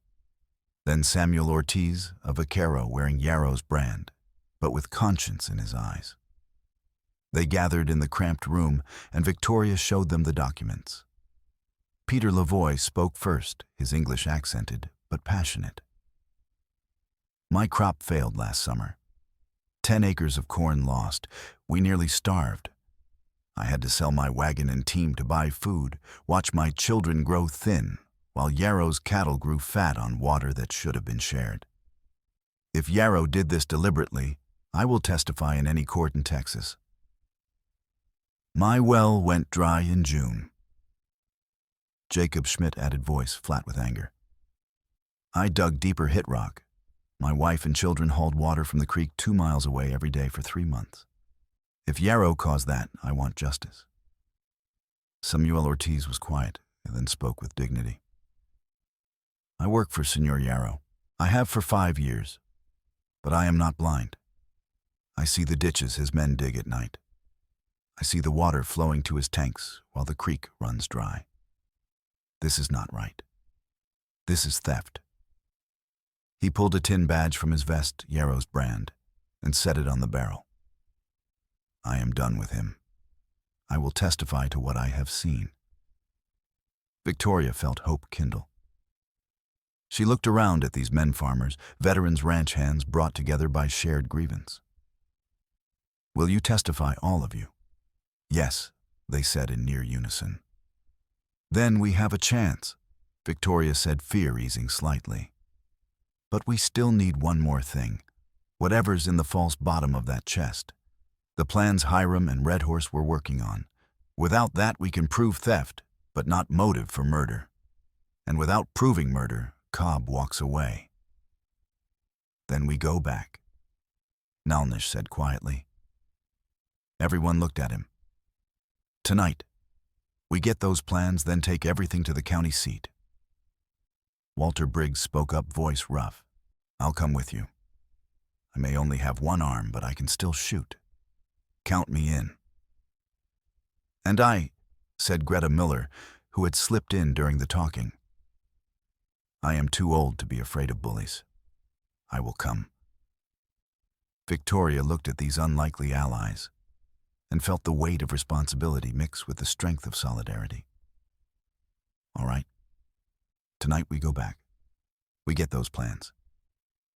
Then Samuel Ortiz, a vaquero wearing Yarrow's brand, but with conscience in his eyes. They gathered in the cramped room, and Victoria showed them the documents. Peter Lavoie spoke first, his English accented, but passionate. My crop failed last summer. 10 acres of corn lost. We nearly starved. I had to sell my wagon and team to buy food, watch my children grow thin, while Yarrow's cattle grew fat on water that should have been shared. If Yarrow did this deliberately, I will testify in any court in Texas. My well went dry in June. Jacob Schmidt added, voice flat with anger. I dug deeper hit rock. My wife and children hauled water from the creek 2 miles away every day for 3 months. If Yarrow caused that, I want justice. Samuel Ortiz was quiet and then spoke with dignity. I work for Senor Yarrow. I have for 5 years. But I am not blind. I see the ditches his men dig at night. I see the water flowing to his tanks while the creek runs dry. This is not right. This is theft. He pulled a tin badge from his vest, Yarrow's brand, and set it on the barrel. I am done with him. I will testify to what I have seen. Victoria felt hope kindle. She looked around at these men farmers, veterans ranch hands brought together by shared grievance. Will you testify, all of you? Yes, they said in near unison. Then we have a chance, Victoria said, fear easing slightly. But we still need one more thing, whatever's in the false bottom of that chest. The plans Hiram and Red Horse were working on. Without that, we can prove theft, but not motive for murder. And without proving murder, Cobb walks away. Then we go back, Nalnish said quietly. Everyone looked at him. Tonight, we get those plans, then take everything to the county seat. Walter Briggs spoke up, voice rough. I'll come with you. I may only have one arm, but I can still shoot. Count me in. And I, said Greta Miller, who had slipped in during the talking. I am too old to be afraid of bullies. I will come. Victoria looked at these unlikely allies and felt the weight of responsibility mix with the strength of solidarity. All right. Tonight we go back. We get those plans.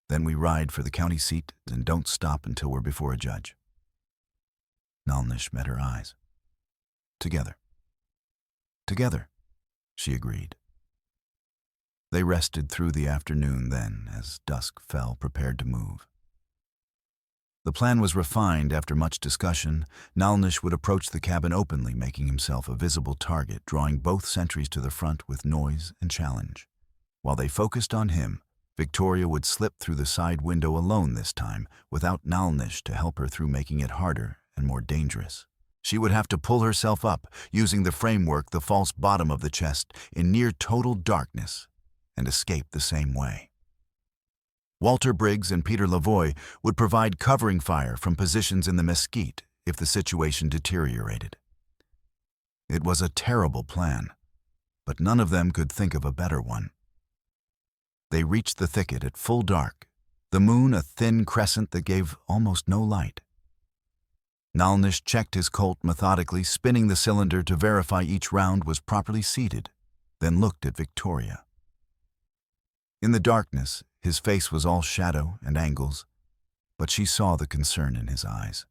Then we ride for the county seat and don't stop until we're before a judge. Nalnish met her eyes. Together. Together, she agreed. They rested through the afternoon then, as dusk fell, prepared to move. The plan was refined after much discussion. Nalnish would approach the cabin openly, making himself a visible target, drawing both sentries to the front with noise and challenge. While they focused on him, Victoria would slip through the side window alone this time, without Nalnish to help her through, making it harder and more dangerous. She would have to pull herself up, using the framework, the false bottom of the chest, in near total darkness, and escape the same way. Walter Briggs and Peter Lavoie would provide covering fire from positions in the mesquite if the situation deteriorated. It was a terrible plan, but none of them could think of a better one. They reached the thicket at full dark, the moon a thin crescent that gave almost no light. Nalnish checked his Colt methodically, spinning the cylinder to verify each round was properly seated, then looked at Victoria. In the darkness, his face was all shadow and angles, but she saw the concern in his eyes.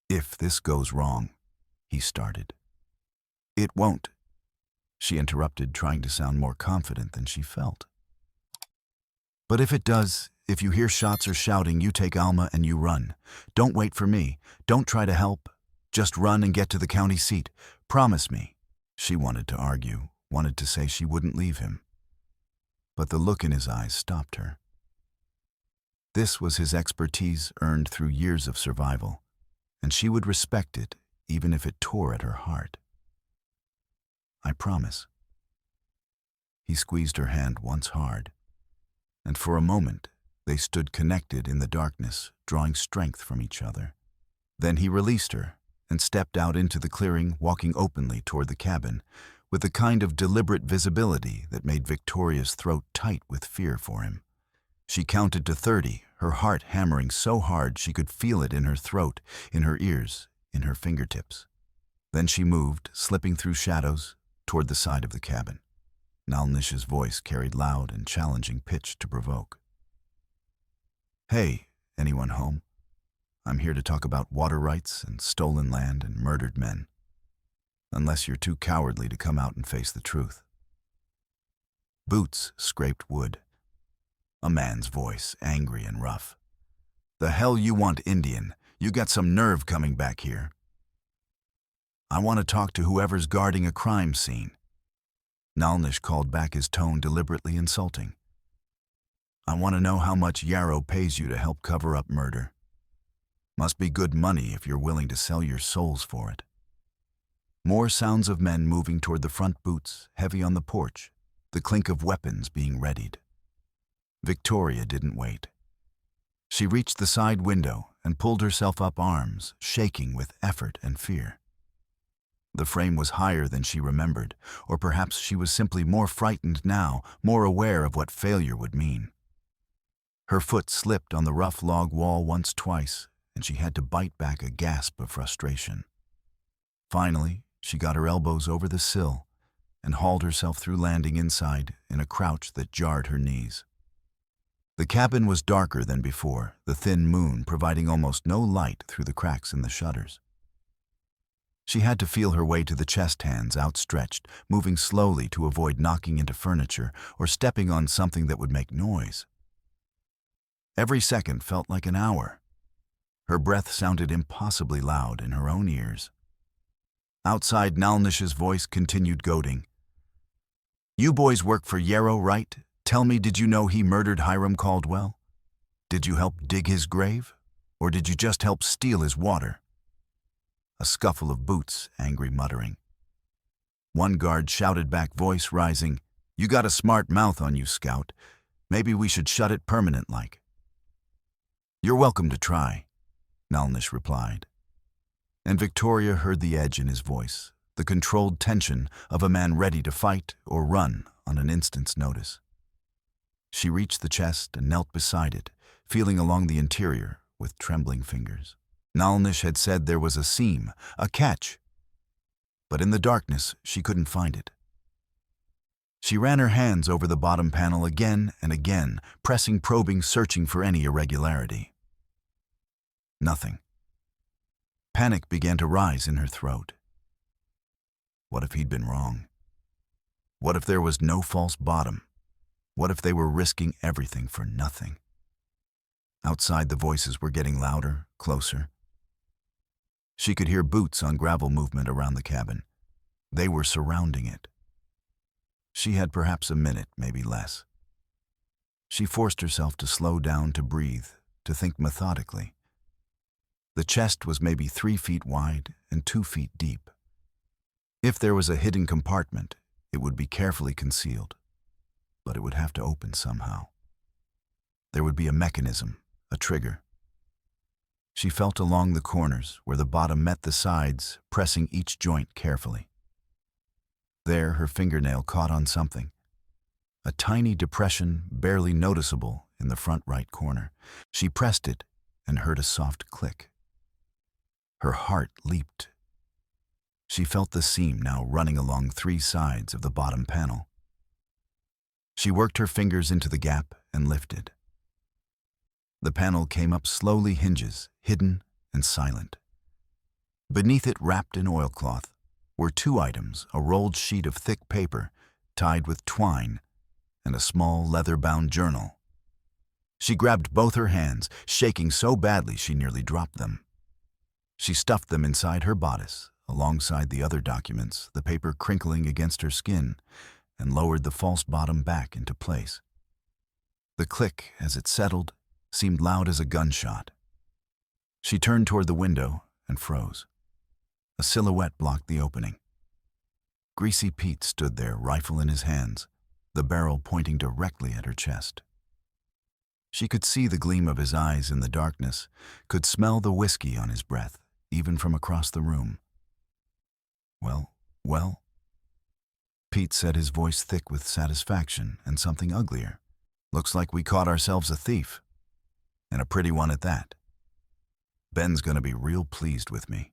"If this goes wrong," he started. "It won't," she interrupted, trying to sound more confident than she felt. "But if it does, if you hear shots or shouting, you take Alma and you run. Don't wait for me. Don't try to help. Just run and get to the county seat. Promise me." She wanted to argue, wanted to say she wouldn't leave him. But the look in his eyes stopped her. This was his expertise earned through years of survival, and she would respect it even if it tore at her heart. "I promise." He squeezed her hand once hard, and for a moment they stood connected in the darkness, drawing strength from each other. Then he released her and stepped out into the clearing, walking openly toward the cabin, with the kind of deliberate visibility that made Victoria's throat tight with fear for him. She counted to 30, her heart hammering so hard she could feel it in her throat, in her ears, in her fingertips. Then she moved, slipping through shadows, toward the side of the cabin. Nalnish's voice carried loud and challenging pitch to provoke. "Hey, anyone home? I'm here to talk about water rights and stolen land and murdered men. Unless you're too cowardly to come out and face the truth." Boots scraped wood. A man's voice, angry and rough. "The hell you want, Indian? You got some nerve coming back here." "I want to talk to whoever's guarding a crime scene." Nalnish called back, his tone deliberately insulting. "I want to know how much Yarrow pays you to help cover up murder. Must be good money if you're willing to sell your souls for it." More sounds of men moving toward the front boots, heavy on the porch, the clink of weapons being readied. Victoria didn't wait. She reached the side window and pulled herself up, arms shaking with effort and fear. The frame was higher than she remembered, or perhaps she was simply more frightened now, more aware of what failure would mean. Her foot slipped on the rough log wall once, twice, and she had to bite back a gasp of frustration. Finally, she got her elbows over the sill and hauled herself through, landing inside in a crouch that jarred her knees. The cabin was darker than before, the thin moon providing almost no light through the cracks in the shutters. She had to feel her way to the chest, hands outstretched, moving slowly to avoid knocking into furniture or stepping on something that would make noise. Every second felt like an hour. Her breath sounded impossibly loud in her own ears. Outside, Nalnish's voice continued goading. "You boys work for Yarrow, right? Tell me, did you know he murdered Hiram Caldwell? Did you help dig his grave? Or did you just help steal his water?" A scuffle of boots, angry muttering. One guard shouted back, voice rising, "You got a smart mouth on you, Scout. Maybe we should shut it permanent-like." "You're welcome to try," Nalnish replied. And Victoria heard the edge in his voice, the controlled tension of a man ready to fight or run on an instant's notice. She reached the chest and knelt beside it, feeling along the interior with trembling fingers. Nalnish had said there was a seam, a catch, but in the darkness she couldn't find it. She ran her hands over the bottom panel again and again, pressing, probing, searching for any irregularity. Nothing. Panic began to rise in her throat. What if he'd been wrong? What if there was no false bottom? What if they were risking everything for nothing? Outside, the voices were getting louder, closer. She could hear boots on gravel movement around the cabin. They were surrounding it. She had perhaps a minute, maybe less. She forced herself to slow down, to breathe, to think methodically. The chest was maybe 3 feet wide and 2 feet deep. If there was a hidden compartment, it would be carefully concealed, but it would have to open somehow. There would be a mechanism, a trigger. She felt along the corners where the bottom met the sides, pressing each joint carefully. There, her fingernail caught on something. A tiny depression, barely noticeable, in the front right corner. She pressed it and heard a soft click. Her heart leaped. She felt the seam now running along 3 sides of the bottom panel. She worked her fingers into the gap and lifted. The panel came up slowly, hinges, hidden and silent. Beneath it, wrapped in oilcloth, were 2 items, a rolled sheet of thick paper tied with twine and a small leather-bound journal. She grabbed both her hands, shaking so badly she nearly dropped them. She stuffed them inside her bodice, alongside the other documents, the paper crinkling against her skin, and lowered the false bottom back into place. The click, as it settled, seemed loud as a gunshot. She turned toward the window and froze. A silhouette blocked the opening. Greasy Pete stood there, rifle in his hands, the barrel pointing directly at her chest. She could see the gleam of his eyes in the darkness, could smell the whiskey on his breath, even from across the room. Well? Pete said, his voice thick with satisfaction and something uglier. Looks like we caught ourselves a thief. And a pretty one at that. Ben's gonna be real pleased with me.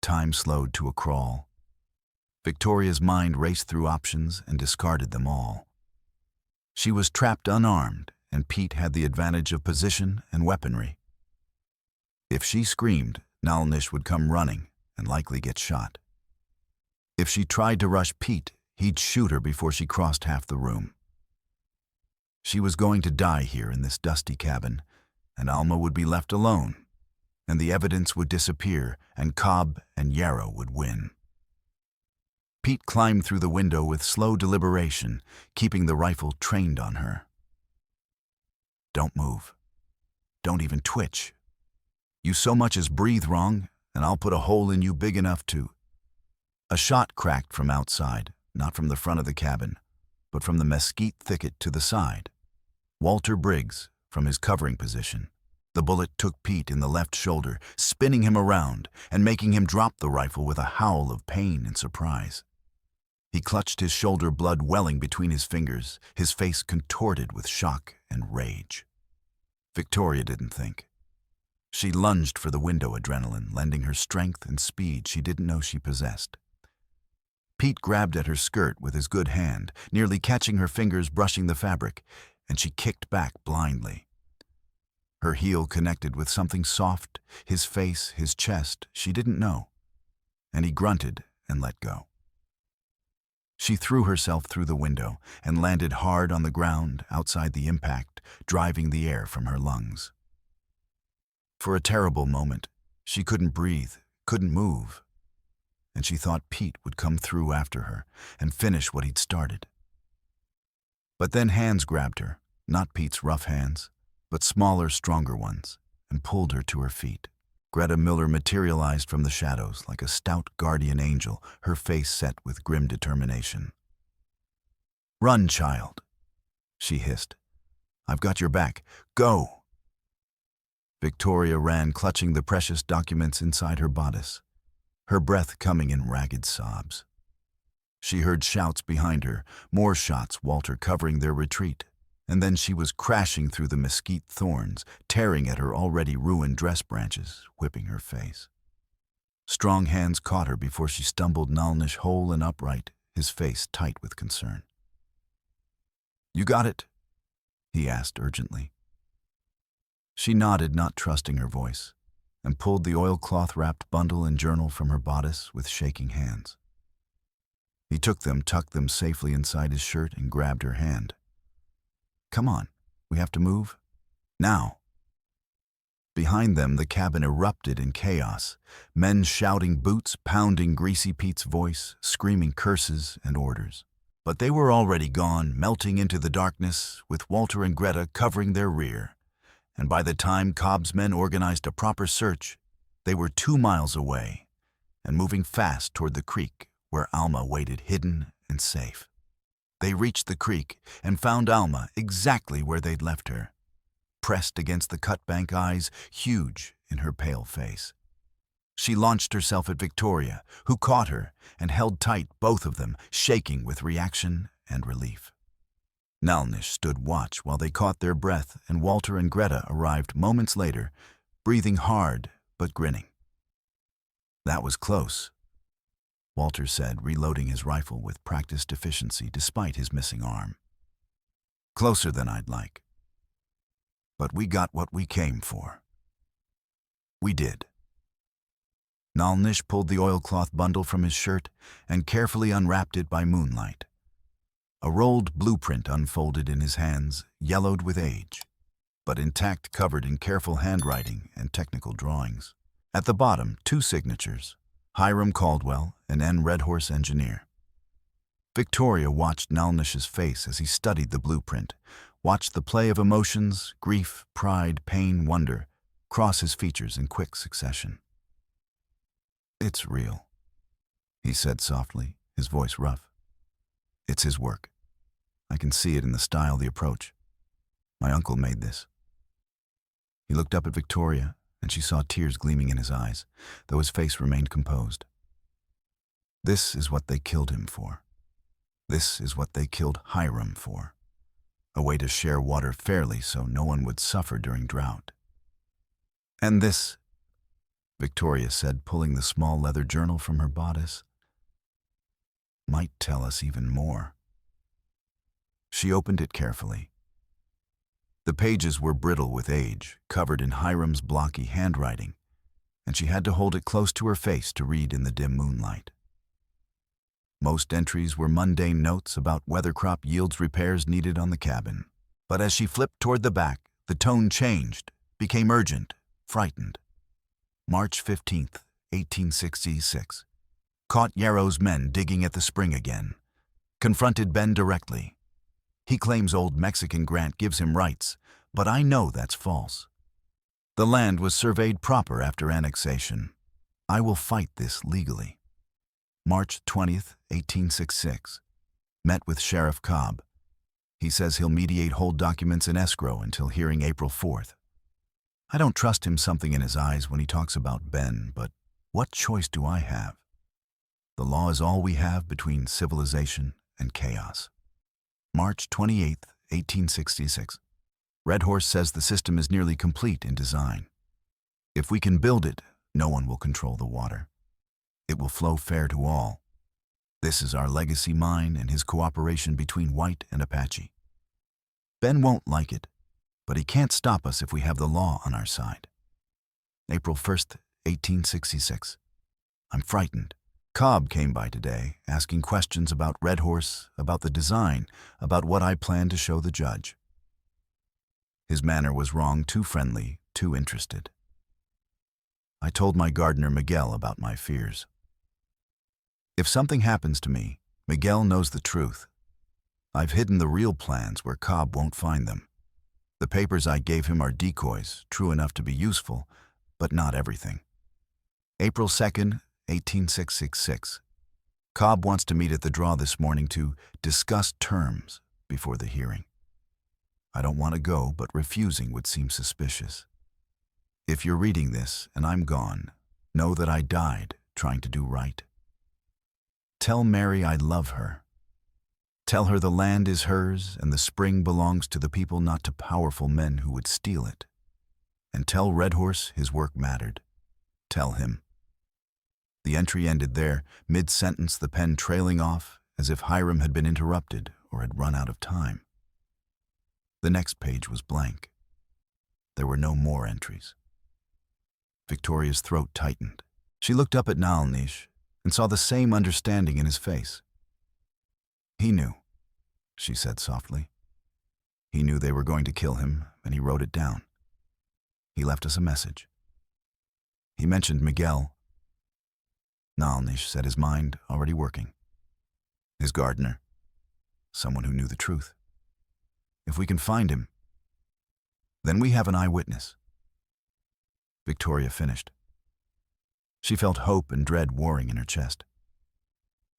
Time slowed to a crawl. Victoria's mind raced through options and discarded them all. She was trapped unarmed, and Pete had the advantage of position and weaponry. If she screamed, Nalnish would come running and likely get shot. If she tried to rush Pete, he'd shoot her before she crossed half the room. She was going to die here in this dusty cabin, and Alma would be left alone, and the evidence would disappear, and Cobb and Yarrow would win. Pete climbed through the window with slow deliberation, keeping the rifle trained on her. Don't move. Don't even twitch. You so much as breathe wrong, and I'll put a hole in you big enough to... A shot cracked from outside, not from the front of the cabin, but from the mesquite thicket to the side. Walter Briggs, from his covering position. The bullet took Pete in the left shoulder, spinning him around and making him drop the rifle with a howl of pain and surprise. He clutched his shoulder, blood welling between his fingers, his face contorted with shock and rage. Victoria didn't think. She lunged for the window, adrenaline lending her strength and speed she didn't know she possessed. Pete grabbed at her skirt with his good hand, nearly catching her fingers brushing the fabric, and she kicked back blindly. Her heel connected with something soft, his face, his chest, she didn't know, and he grunted and let go. She threw herself through the window and landed hard on the ground outside the impact, driving the air from her lungs. For a terrible moment, she couldn't breathe, couldn't move, and she thought Pete would come through after her and finish what he'd started. But then hands grabbed her, not Pete's rough hands, but smaller, stronger ones, and pulled her to her feet. Greta Miller materialized from the shadows like a stout guardian angel, her face set with grim determination. "Run, child," she hissed. "I've got your back. Go!" Victoria ran, clutching the precious documents inside her bodice, her breath coming in ragged sobs. She heard shouts behind her, more shots, Walter covering their retreat, and then she was crashing through the mesquite thorns, tearing at her already ruined dress branches, whipping her face. Strong hands caught her before she stumbled, Nalnish whole and upright, his face tight with concern. "You got it?" he asked urgently. She nodded, not trusting her voice, and pulled the oilcloth-wrapped bundle and journal from her bodice with shaking hands. He took them, tucked them safely inside his shirt, and grabbed her hand. "Come on, we have to move. Now." Behind them, the cabin erupted in chaos, men shouting, boots pounding, Greasy Pete's voice, screaming curses and orders. But they were already gone, melting into the darkness, with Walter and Greta covering their rear, and by the time Cobb's men organized a proper search, they were 2 miles away and moving fast toward the creek where Alma waited hidden and safe. They reached the creek and found Alma exactly where they'd left her, pressed against the cut-bank, eyes huge in her pale face. She launched herself at Victoria, who caught her and held tight, both of them shaking with reaction and relief. Nalnish stood watch while they caught their breath, and Walter and Greta arrived moments later, breathing hard but grinning. "That was close," Walter said, reloading his rifle with practiced efficiency despite his missing arm. "Closer than I'd like. But we got what we came for." "We did." Nalnish pulled the oilcloth bundle from his shirt and carefully unwrapped it by moonlight. A rolled blueprint unfolded in his hands, yellowed with age, but intact, covered in careful handwriting and technical drawings. At the bottom, 2 signatures, Hiram Caldwell and N. Redhorse Engineer. Victoria watched Nalnish's face as he studied the blueprint, watched the play of emotions, grief, pride, pain, wonder, cross his features in quick succession. "It's real," he said softly, his voice rough. "It's his work. I can see it in the style, the approach. My uncle made this." He looked up at Victoria, and she saw tears gleaming in his eyes, though his face remained composed. "This is what they killed him for. This is what they killed Hiram for. A way to share water fairly so no one would suffer during drought. And this," Victoria said, pulling the small leather journal from her bodice, "might tell us even more." She opened it carefully. The pages were brittle with age, covered in Hiram's blocky handwriting, and she had to hold it close to her face to read in the dim moonlight. Most entries were mundane notes about weather crop yields, repairs needed on the cabin. But as she flipped toward the back, the tone changed, became urgent, frightened. March 15th, 1866. Caught Yarrow's men digging at the spring again. Confronted Ben directly. He claims old Mexican Grant gives him rights, but I know that's false. The land was surveyed proper after annexation. I will fight this legally. March 20th, 1866. Met with Sheriff Cobb. He says he'll mediate hold documents in escrow until hearing April 4th. I don't trust him, something in his eyes when he talks about Ben, but what choice do I have? The law is all we have between civilization and chaos. March 28th, 1866. Redhorse says the system is nearly complete in design. If we can build it, no one will control the water. It will flow fair to all. This is our legacy mine and his cooperation between White and Apache. Ben won't like it, but he can't stop us if we have the law on our side. April 1st, 1866. I'm frightened. Cobb came by today, asking questions about Redhorse, about the design, about what I plan to show the judge. His manner was wrong, too friendly, too interested. I told my gardener Miguel about my fears. If something happens to me, Miguel knows the truth. I've hidden the real plans where Cobb won't find them. The papers I gave him are decoys, true enough to be useful, but not everything. April 2nd, 1866. Cobb wants to meet at the draw this morning to discuss terms before the hearing. I don't want to go, but refusing would seem suspicious. If you're reading this and I'm gone, know that I died trying to do right. Tell Mary I love her. Tell her the land is hers and the spring belongs to the people, not to powerful men who would steal it. And tell Redhorse his work mattered. Tell him. The entry ended there, mid-sentence, the pen trailing off as if Hiram had been interrupted or had run out of time. The next page was blank. There were no more entries. Victoria's throat tightened. She looked up at Nalnish and saw the same understanding in his face. He knew, she said softly. He knew they were going to kill him, and he wrote it down. He left us a message. He mentioned Miguel. Nalnish said, his mind already working. His gardener, someone who knew the truth. If we can find him, Then we have an eyewitness. Victoria finished. She felt hope and dread warring in her chest.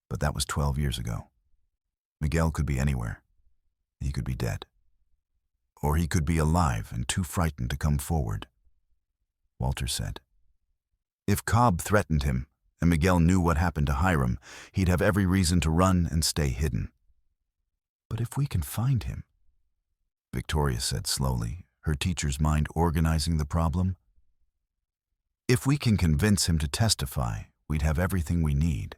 But that was 12 years ago. Miguel could be anywhere. He could be dead. Or he could be alive and too frightened to come forward. Walter said. If Cobb threatened him, and Miguel knew what happened to Hiram, he'd have every reason to run and stay hidden. But if we can find him, Victoria said slowly, her teacher's mind organizing the problem. If we can convince him to testify, we'd have everything we need.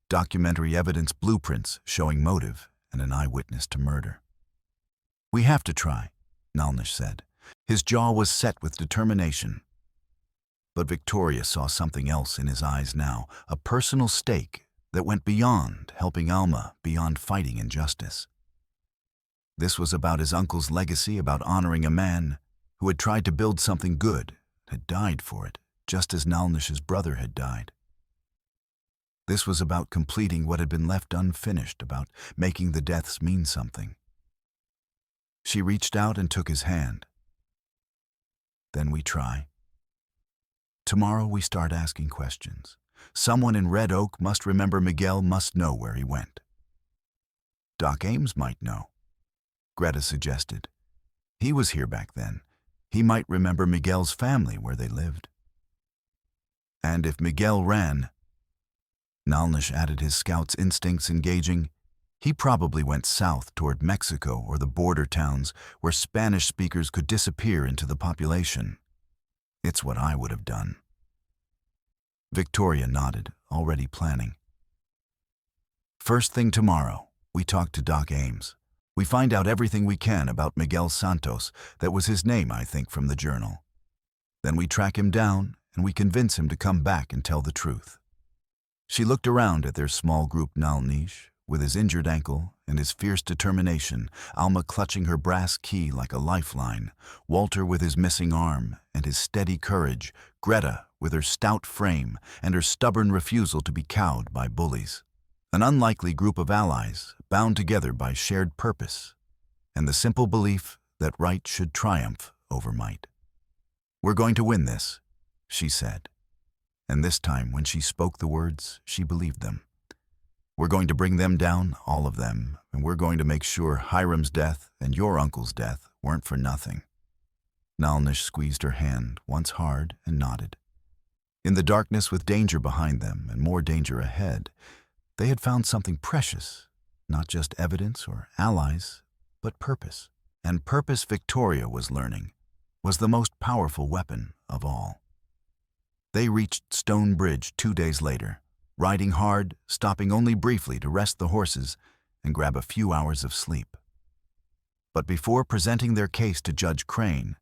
Documentary evidence, blueprints showing motive, and an eyewitness to murder. We have to try, Nalnish said. His jaw was set with determination. But Victoria saw something else in his eyes now, a personal stake that went beyond helping Alma, beyond fighting injustice. This was about his uncle's legacy, about honoring a man who had tried to build something good, had died for it, just as Nalnish's brother had died. This was about completing what had been left unfinished, about making the deaths mean something. She reached out and took his hand. Then we try. Tomorrow we start asking questions. Someone in Red Oak must remember Miguel, must know where he went. Doc Ames might know, Greta suggested. He was here back then. He might remember Miguel's family, where they lived. And if Miguel ran, Nalnish added, his scout's instincts engaging, he probably went south toward Mexico or the border towns where Spanish speakers could disappear into the population. It's what I would have done. Victoria nodded, already planning. First thing tomorrow, we talk to Doc Ames. We find out everything we can about Miguel Santos. That was his name, I think, from the journal. Then we track him down, and we convince him to come back and tell the truth. She looked around at their small group. Nalnish, with his injured ankle and his fierce determination, Alma clutching her brass key like a lifeline, Walter with his missing arm and his steady courage, Greta with her stout frame and her stubborn refusal to be cowed by bullies. An unlikely group of allies, bound together by shared purpose and the simple belief that right should triumph over might. We're going to win this, she said. And this time, when she spoke the words, she believed them. We're going to bring them down, all of them, and we're going to make sure Hiram's death and your uncle's death weren't for nothing. Nalnish squeezed her hand, once hard, and nodded. In the darkness, with danger behind them and more danger ahead, they had found something precious, not just evidence or allies, but purpose. And purpose, Victoria was learning, was the most powerful weapon of all. They reached Stone Bridge 2 days later, riding hard, stopping only briefly to rest the horses and grab a few hours of sleep. But before presenting their case to Judge Crane,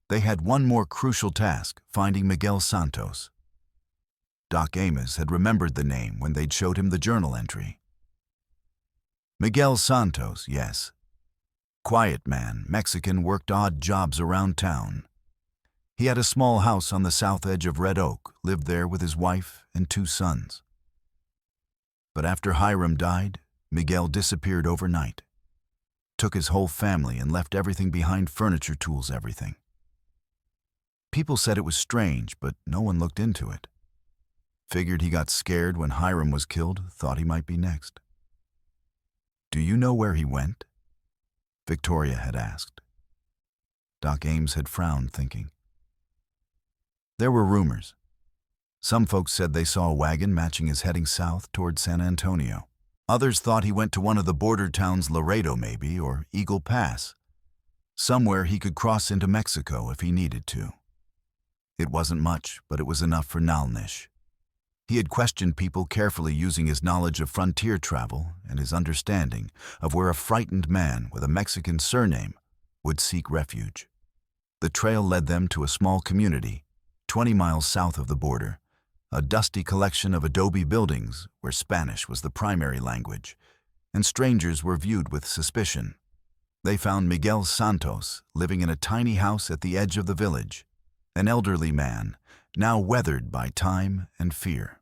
they had one more crucial task: finding Miguel Santos. Doc Ames had remembered the name when they'd showed him the journal entry. Miguel Santos, yes. Quiet man, Mexican, worked odd jobs around town. He had a small house on the south edge of Red Oak, lived there with his wife and 2 sons. But after Hiram died, Miguel disappeared overnight. Took his whole family and left everything behind, furniture, tools, everything. People said it was strange, but no one looked into it. Figured he got scared when Hiram was killed, thought he might be next. Do you know where he went? Victoria had asked. Doc Ames had frowned, thinking. There were rumors. Some folks said they saw a wagon matching his heading south toward San Antonio. Others thought he went to one of the border towns, Laredo maybe, or Eagle Pass. Somewhere he could cross into Mexico if he needed to. It wasn't much, but it was enough for Nalnish. He had questioned people carefully, using his knowledge of frontier travel and his understanding of where a frightened man with a Mexican surname would seek refuge. The trail led them to a small community, 20 miles south of the border, a dusty collection of adobe buildings where Spanish was the primary language, and strangers were viewed with suspicion. They found Miguel Santos living in a tiny house at the edge of the village, an elderly man, now weathered by time and fear.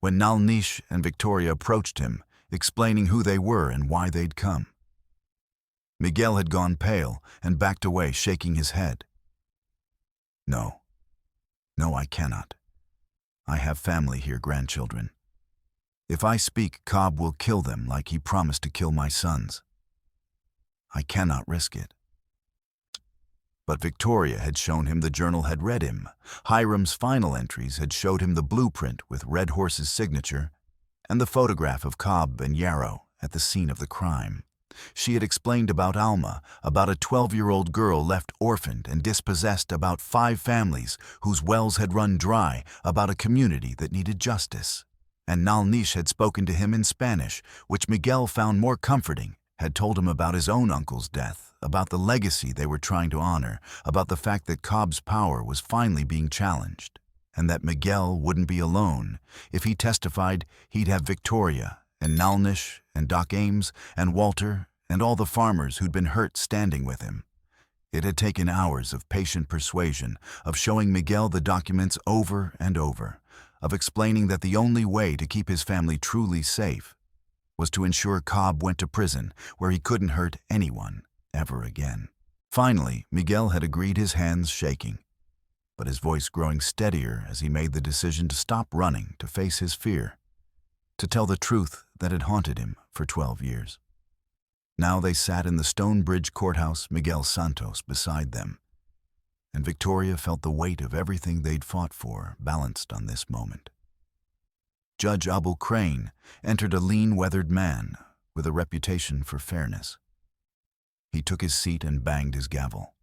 When Nalnish and Victoria approached him, explaining who they were and why they'd come. Miguel had gone pale and backed away, shaking his head. No. No, I cannot. I have family here, grandchildren. If I speak, Cobb will kill them like he promised to kill my sons. I cannot risk it. But Victoria had shown him the journal had read him. Hiram's final entries had showed him the blueprint with Red Horse's signature and the photograph of Cobb and Yarrow at the scene of the crime. She had explained about Alma, about a 12-year-old girl left orphaned and dispossessed, about 5 families whose wells had run dry, about a community that needed justice. And Nalnish had spoken to him in Spanish, which Miguel found more comforting, had told him about his own uncle's death, about the legacy they were trying to honor, about the fact that Cobb's power was finally being challenged, and that Miguel wouldn't be alone. If he testified, he'd have Victoria and Nalnish and Doc Ames and Walter and all the farmers who'd been hurt standing with him. It had taken hours of patient persuasion, of showing Miguel the documents over and over, of explaining that the only way to keep his family truly safe was to ensure Cobb went to prison where he couldn't hurt anyone ever again. Finally, Miguel had agreed, his hands shaking, but his voice growing steadier as he made the decision to stop running, to face his fear, to tell the truth that had haunted him for 12 years. Now they sat in the Stonebridge courthouse, Miguel Santos beside them, and Victoria felt the weight of everything they'd fought for balanced on this moment. Judge Abel Crane entered, a lean, weathered man with a reputation for fairness. He took his seat and banged his gavel.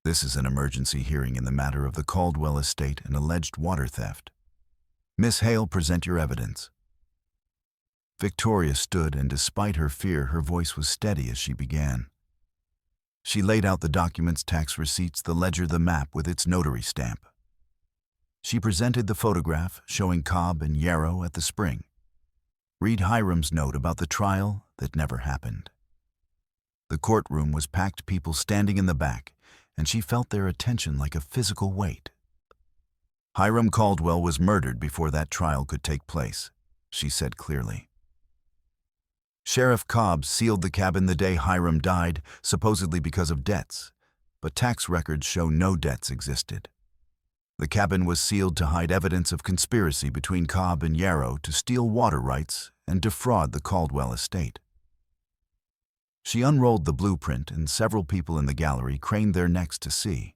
This is an emergency hearing in the matter of the Caldwell estate and alleged water theft. Miss Hale, present your evidence. Victoria stood, and despite her fear, her voice was steady as she began. She laid out the documents, tax receipts, the ledger, the map with its notary stamp. She presented the photograph showing Cobb and Yarrow at the spring. Read Hiram's note about the trial that never happened. The courtroom was packed, people standing in the back, and she felt their attention like a physical weight. Hiram Caldwell was murdered before that trial could take place, she said clearly. Sheriff Cobb sealed the cabin the day Hiram died, supposedly because of debts, but tax records show no debts existed. The cabin was sealed to hide evidence of conspiracy between Cobb and Yarrow to steal water rights and defraud the Caldwell estate. She unrolled the blueprint, and several people in the gallery craned their necks to see.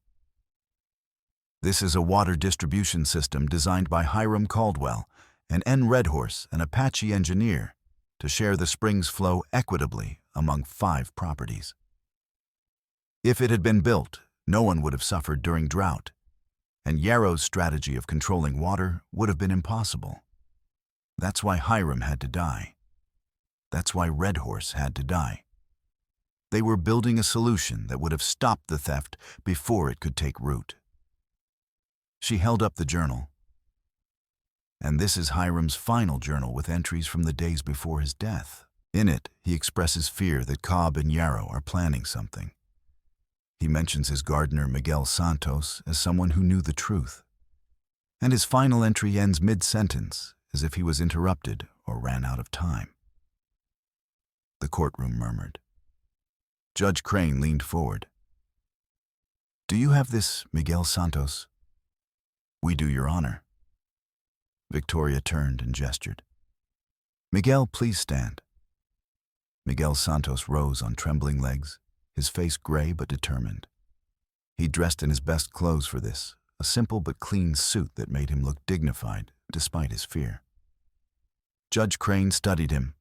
This is a water distribution system designed by Hiram Caldwell, an N. Redhorse, an Apache engineer, to share the spring's flow equitably among 5 properties. If it had been built, no one would have suffered during drought, and Yarrow's strategy of controlling water would have been impossible. That's why Hiram had to die. That's why Redhorse had to die. They were building a solution that would have stopped the theft before it could take root. She held up the journal. And this is Hiram's final journal with entries from the days before his death. In it, he expresses fear that Cobb and Yarrow are planning something. He mentions his gardener Miguel Santos as someone who knew the truth. And his final entry ends mid-sentence, as if he was interrupted or ran out of time. The courtroom murmured. Judge Crane leaned forward. Do you have this, Miguel Santos? We do, Your Honor. Victoria turned and gestured. Miguel, please stand. Miguel Santos rose on trembling legs, his face gray but determined. He dressed in his best clothes for this, a simple but clean suit that made him look dignified despite his fear. Judge Crane studied him.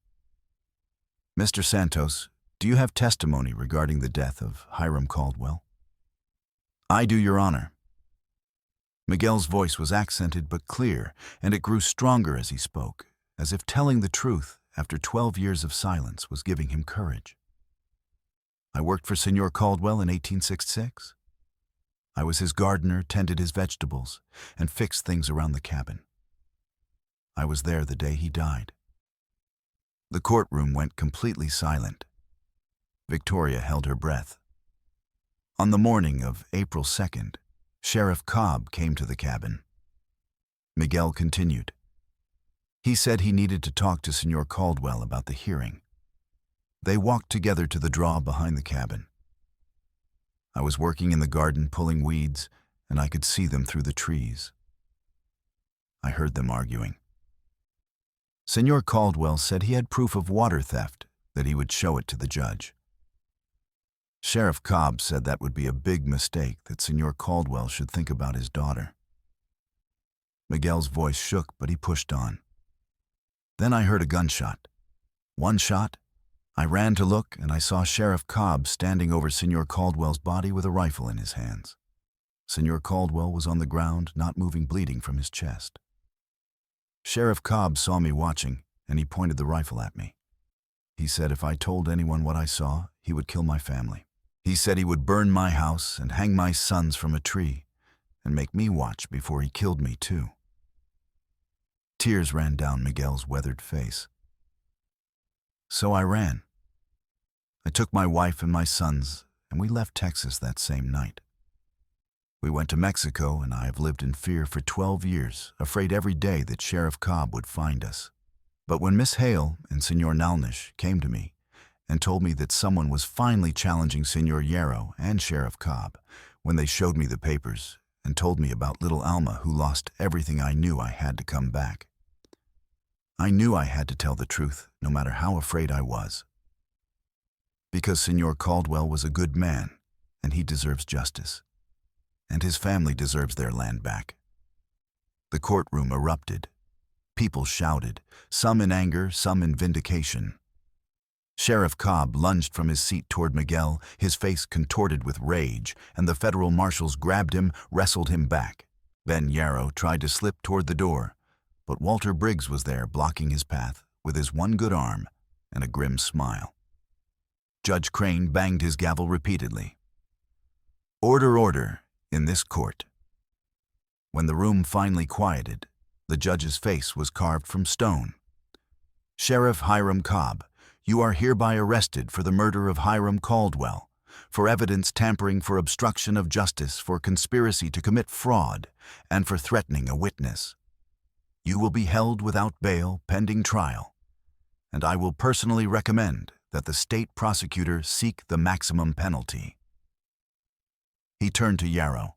Mr. Santos, do you have testimony regarding the death of Hiram Caldwell? I do, Your Honor. Miguel's voice was accented but clear, and it grew stronger as he spoke, as if telling the truth after 12 years of silence was giving him courage. I worked for Senor Caldwell in 1866. I was his gardener, tended his vegetables, and fixed things around the cabin. I was there the day he died. The courtroom went completely silent. Victoria held her breath. On the morning of April 2nd, Sheriff Cobb came to the cabin. Miguel continued. He said he needed to talk to Senor Caldwell about the hearing. They walked together to the draw behind the cabin. I was working in the garden pulling weeds, and I could see them through the trees. I heard them arguing. Senor Caldwell said he had proof of water theft, that he would show it to the judge. Sheriff Cobb said that would be a big mistake, that Senor Caldwell should think about his daughter. Miguel's voice shook, but he pushed on. Then I heard a gunshot. One shot. I ran to look, and I saw Sheriff Cobb standing over Senor Caldwell's body with a rifle in his hands. Senor Caldwell was on the ground, not moving, bleeding from his chest. Sheriff Cobb saw me watching, and he pointed the rifle at me. He said if I told anyone what I saw, he would kill my family. He said he would burn my house and hang my sons from a tree and make me watch before he killed me too. Tears ran down Miguel's weathered face. So I ran. I took my wife and my sons, and we left Texas that same night. We went to Mexico, and I have lived in fear for 12 years, afraid every day that Sheriff Cobb would find us. But when Miss Hale and Senor Nalnish came to me and told me that someone was finally challenging Senor Yarrow and Sheriff Cobb, when they showed me the papers and told me about little Alma who lost everything, I knew I had to come back. I knew I had to tell the truth, no matter how afraid I was. Because Senor Caldwell was a good man, and he deserves justice. And his family deserves their land back. The courtroom erupted. People shouted, some in anger, some in vindication. Sheriff Cobb lunged from his seat toward Miguel, his face contorted with rage, and the federal marshals grabbed him, wrestled him back. Then Yarrow tried to slip toward the door, but Walter Briggs was there blocking his path with his one good arm and a grim smile. Judge Crane banged his gavel repeatedly. Order, order, in this court. When the room finally quieted, the judge's face was carved from stone. Sheriff Hiram Cobb, you are hereby arrested for the murder of Hiram Caldwell, for evidence tampering, for obstruction of justice, for conspiracy to commit fraud, and for threatening a witness. You will be held without bail pending trial, and I will personally recommend that the state prosecutor seek the maximum penalty. He turned to Yarrow.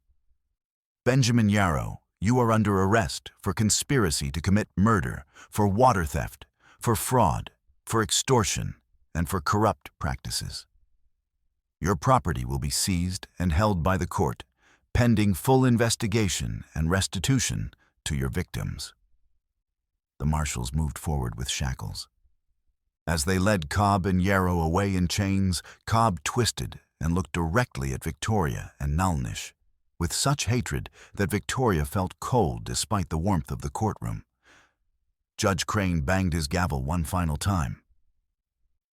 Benjamin Yarrow, you are under arrest for conspiracy to commit murder, for water theft, for fraud, for extortion, and for corrupt practices. Your property will be seized and held by the court, pending full investigation and restitution to your victims. The marshals moved forward with shackles. As they led Cobb and Yarrow away in chains, Cobb twisted and looked directly at Victoria and Nalnish, with such hatred that Victoria felt cold despite the warmth of the courtroom. Judge Crane banged his gavel one final time.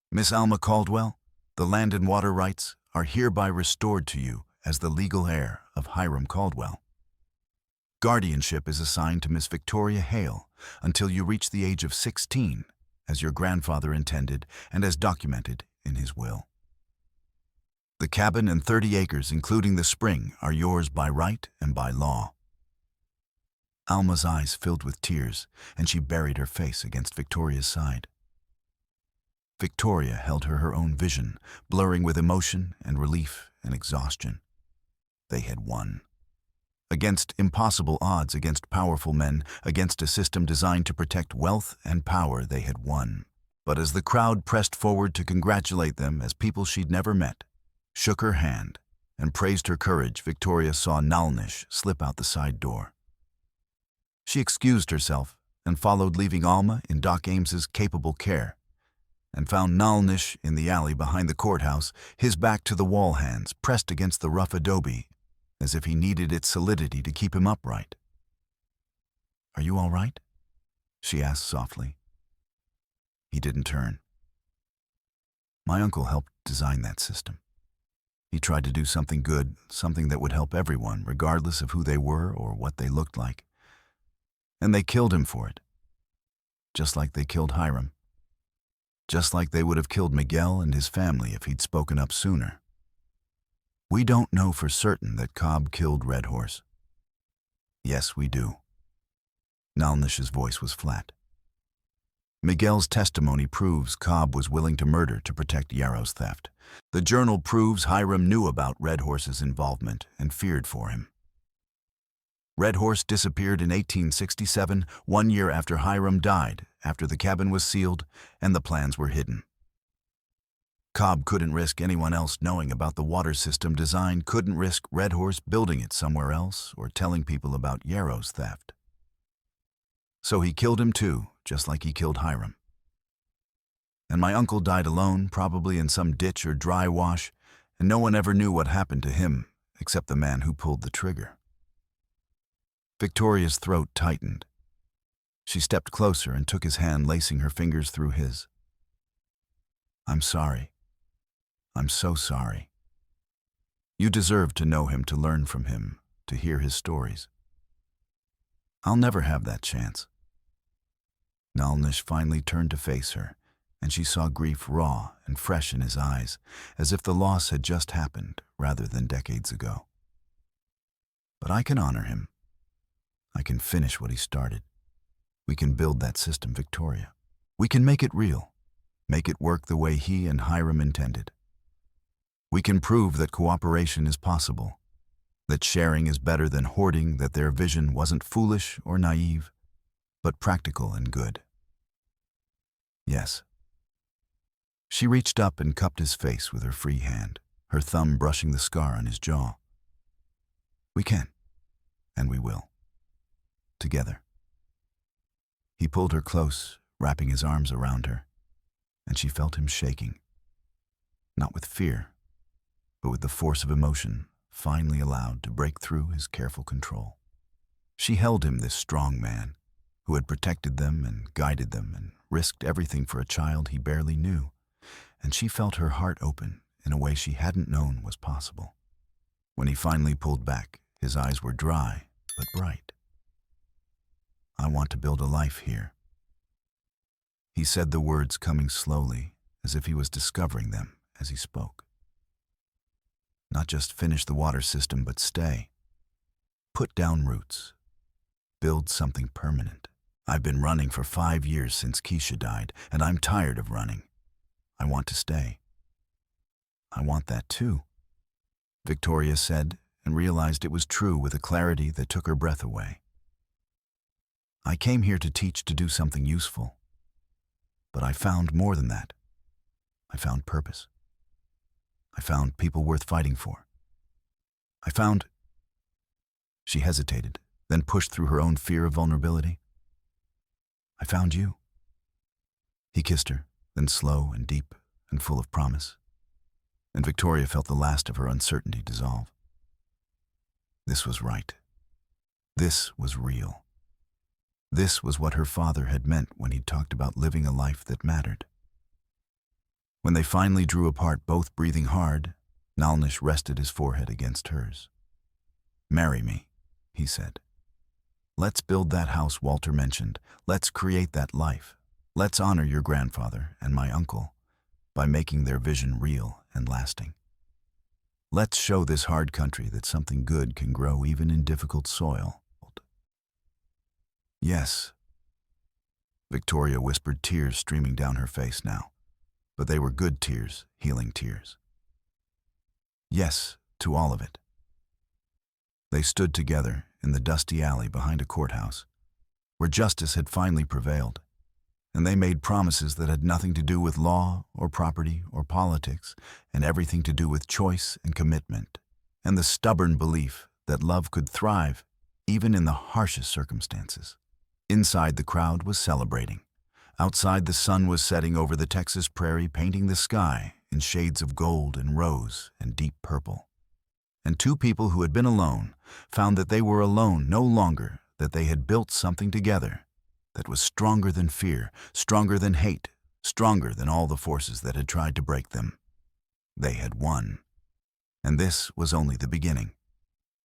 Miss Alma Caldwell, the land and water rights are hereby restored to you as the legal heir of Hiram Caldwell. Guardianship is assigned to Miss Victoria Hale until you reach the age of 16, as your grandfather intended and as documented in his will. The cabin and 30 acres, including the spring, are yours by right and by law. Alma's eyes filled with tears, and she buried her face against Victoria's side. Victoria held her own vision, blurring with emotion and relief and exhaustion. They had won. Against impossible odds, against powerful men, against a system designed to protect wealth and power, they had won. But as the crowd pressed forward to congratulate them as people she'd never met, shook her hand, and praised her courage, Victoria saw Nalnish slip out the side door. She excused herself and followed, leaving Alma in Doc Ames's capable care, and found Nalnish in the alley behind the courthouse, his back to the wall, hands pressed against the rough adobe, as if he needed its solidity to keep him upright. "Are you all right?" she asked softly. He didn't turn. My uncle helped design that system. He tried to do something good, something that would help everyone, regardless of who they were or what they looked like. And they killed him for it. Just like they killed Hiram. Just like they would have killed Miguel and his family if he'd spoken up sooner. We don't know for certain that Cobb killed Red Horse. Yes, we do. Nalnish's voice was flat. Miguel's testimony proves Cobb was willing to murder to protect Yarrow's theft. The journal proves Hiram knew about Red Horse's involvement and feared for him. Red Horse disappeared in 1867, 1 year after Hiram died, after the cabin was sealed and the plans were hidden. Cobb couldn't risk anyone else knowing about the water system design, couldn't risk Red Horse building it somewhere else or telling people about Yarrow's theft. So he killed him too, just like he killed Hiram. And my uncle died alone, probably in some ditch or dry wash, and no one ever knew what happened to him except the man who pulled the trigger. Victoria's throat tightened. She stepped closer and took his hand, lacing her fingers through his. "I'm sorry. I'm so sorry. You deserve to know him, to learn from him, to hear his stories. I'll never have that chance." Nalnish finally turned to face her, and she saw grief raw and fresh in his eyes, as if the loss had just happened rather than decades ago. "But I can honor him. I can finish what he started. We can build that system, Victoria. We can make it real, make it work the way he and Hiram intended. We can prove that cooperation is possible, that sharing is better than hoarding, that their vision wasn't foolish or naive, but practical and good." "Yes." She reached up and cupped his face with her free hand, her thumb brushing the scar on his jaw. "We can, and we will. Together." He pulled her close, wrapping his arms around her, and she felt him shaking. Not with fear, but with the force of emotion finally allowed to break through his careful control. She held him, this strong man, who had protected them and guided them and risked everything for a child he barely knew, and she felt her heart open in a way she hadn't known was possible. When he finally pulled back, his eyes were dry but bright. "I want to build a life here." He said the words coming slowly, as if he was discovering them as he spoke. "Not just finish the water system, but stay. Put down roots. Build something permanent. I've been running for 5 years since Keisha died, and I'm tired of running. I want to stay." "I want that too," Victoria said, and realized it was true with a clarity that took her breath away. "I came here to teach, to do something useful. But I found more than that. I found purpose. I found people worth fighting for. I found—" She hesitated, then pushed through her own fear of vulnerability. "I found you." He kissed her, then slow and deep and full of promise, and Victoria felt the last of her uncertainty dissolve. This was right. This was real. This was what her father had meant when he talked about living a life that mattered. When they finally drew apart, both breathing hard, Nalnish rested his forehead against hers. "Marry me," he said. "Let's build that house Walter mentioned. Let's create that life. Let's honor your grandfather and my uncle by making their vision real and lasting. Let's show this hard country that something good can grow even in difficult soil." "Yes," Victoria whispered, tears streaming down her face now. But they were good tears, healing tears. "Yes, to all of it." They stood together in the dusty alley behind a courthouse, where justice had finally prevailed, and they made promises that had nothing to do with law or property or politics, and everything to do with choice and commitment, and the stubborn belief that love could thrive even in the harshest circumstances. Inside, the crowd was celebrating. Outside, the sun was setting over the Texas prairie, painting the sky in shades of gold and rose and deep purple. And two people who had been alone found that they were alone no longer, that they had built something together that was stronger than fear, stronger than hate, stronger than all the forces that had tried to break them. They had won. And this was only the beginning.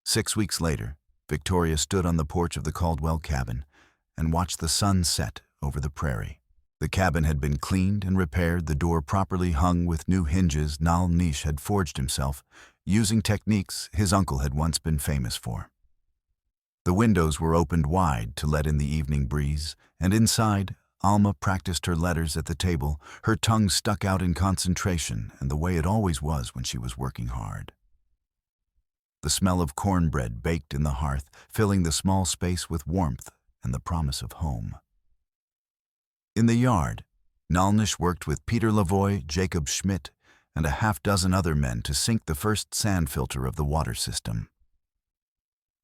6 weeks later, Victoria stood on the porch of the Caldwell cabin and watched the sun set over the prairie. The cabin had been cleaned and repaired, the door properly hung with new hinges Nalnish had forged himself, using techniques his uncle had once been famous for. The windows were opened wide to let in the evening breeze, and inside, Alma practiced her letters at the table, her tongue stuck out in concentration and the way it always was when she was working hard. The smell of cornbread baked in the hearth, filling the small space with warmth and the promise of home. In the yard, Nalnish worked with Peter Lavoie, Jacob Schmidt, and a half-dozen other men to sink the first sand filter of the water system.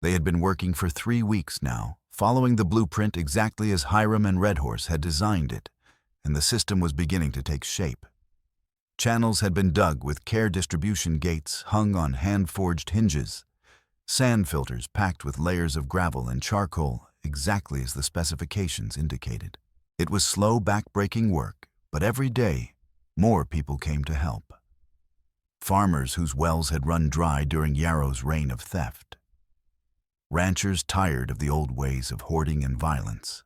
They had been working for 3 weeks now, following the blueprint exactly as Hiram and Redhorse had designed it, and the system was beginning to take shape. Channels had been dug with care distribution gates hung on hand-forged hinges, sand filters packed with layers of gravel and charcoal exactly as the specifications indicated. It was slow, back-breaking work, but every day, more people came to help. Farmers whose wells had run dry during Yarrow's reign of theft. Ranchers tired of the old ways of hoarding and violence.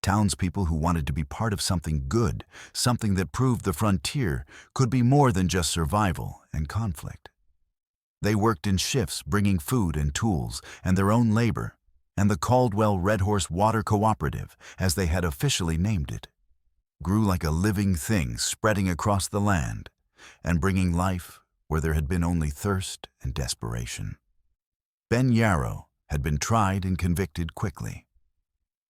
Townspeople who wanted to be part of something good, something that proved the frontier could be more than just survival and conflict. They worked in shifts, bringing food and tools and their own labor, and the Caldwell Red Horse Water Cooperative, as they had officially named it, grew like a living thing spreading across the land and bringing life where there had been only thirst and desperation. Ben Yarrow had been tried and convicted quickly.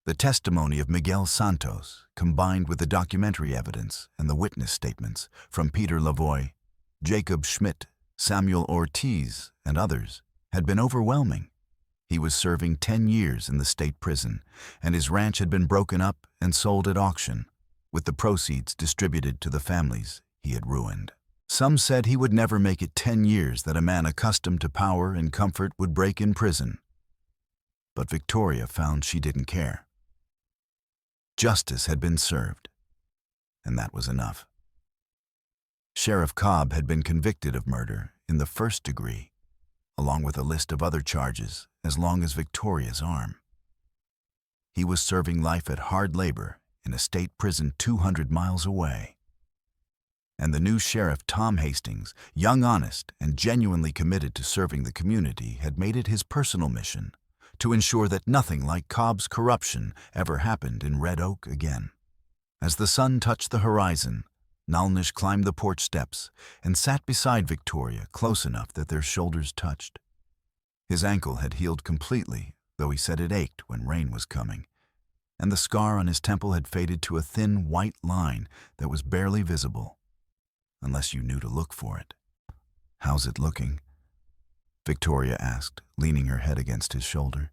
The testimony of Miguel Santos, combined with the documentary evidence and the witness statements from Peter Lavoie, Jacob Schmidt, Samuel Ortiz, and others, had been overwhelming. He was serving 10 years in the state prison, and his ranch had been broken up and sold at auction, with the proceeds distributed to the families he had ruined. Some said he would never make it 10 years that a man accustomed to power and comfort would break in prison. But Victoria found she didn't care. Justice had been served, and that was enough. Sheriff Cobb had been convicted of murder in the first degree, along with a list of other charges as long as Victoria's arm. He was serving life at hard labor in a state prison 200 miles away. And the new sheriff, Tom Hastings, young, honest, and genuinely committed to serving the community, had made it his personal mission to ensure that nothing like Cobb's corruption ever happened in Red Oak again. As the sun touched the horizon, Nalnish climbed the porch steps and sat beside Victoria, close enough that their shoulders touched. His ankle had healed completely, though he said it ached when rain was coming, and the scar on his temple had faded to a thin white line that was barely visible, unless you knew to look for it. "How's it looking?" Victoria asked, leaning her head against his shoulder.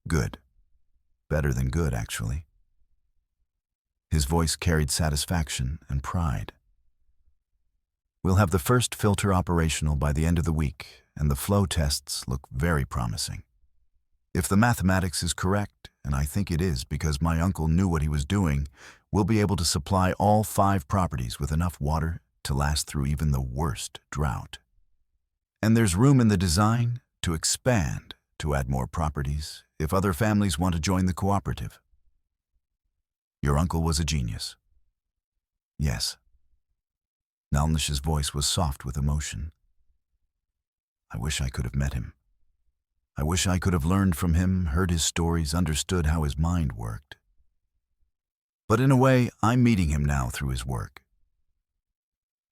"Good. Better than good, actually." His voice carried satisfaction and pride. "We'll have the first filter operational by the end of the week, and the flow tests look very promising. If the mathematics is correct, and I think it is because my uncle knew what he was doing, we'll be able to supply all 5 properties with enough water to last through even the worst drought. And there's room in the design to expand, to add more properties, if other families want to join the cooperative. Your uncle was a genius." "Yes." Nalnish's voice was soft with emotion. "I wish I could have met him. I wish I could have learned from him, heard his stories, understood how his mind worked. But in a way, I'm meeting him now through his work.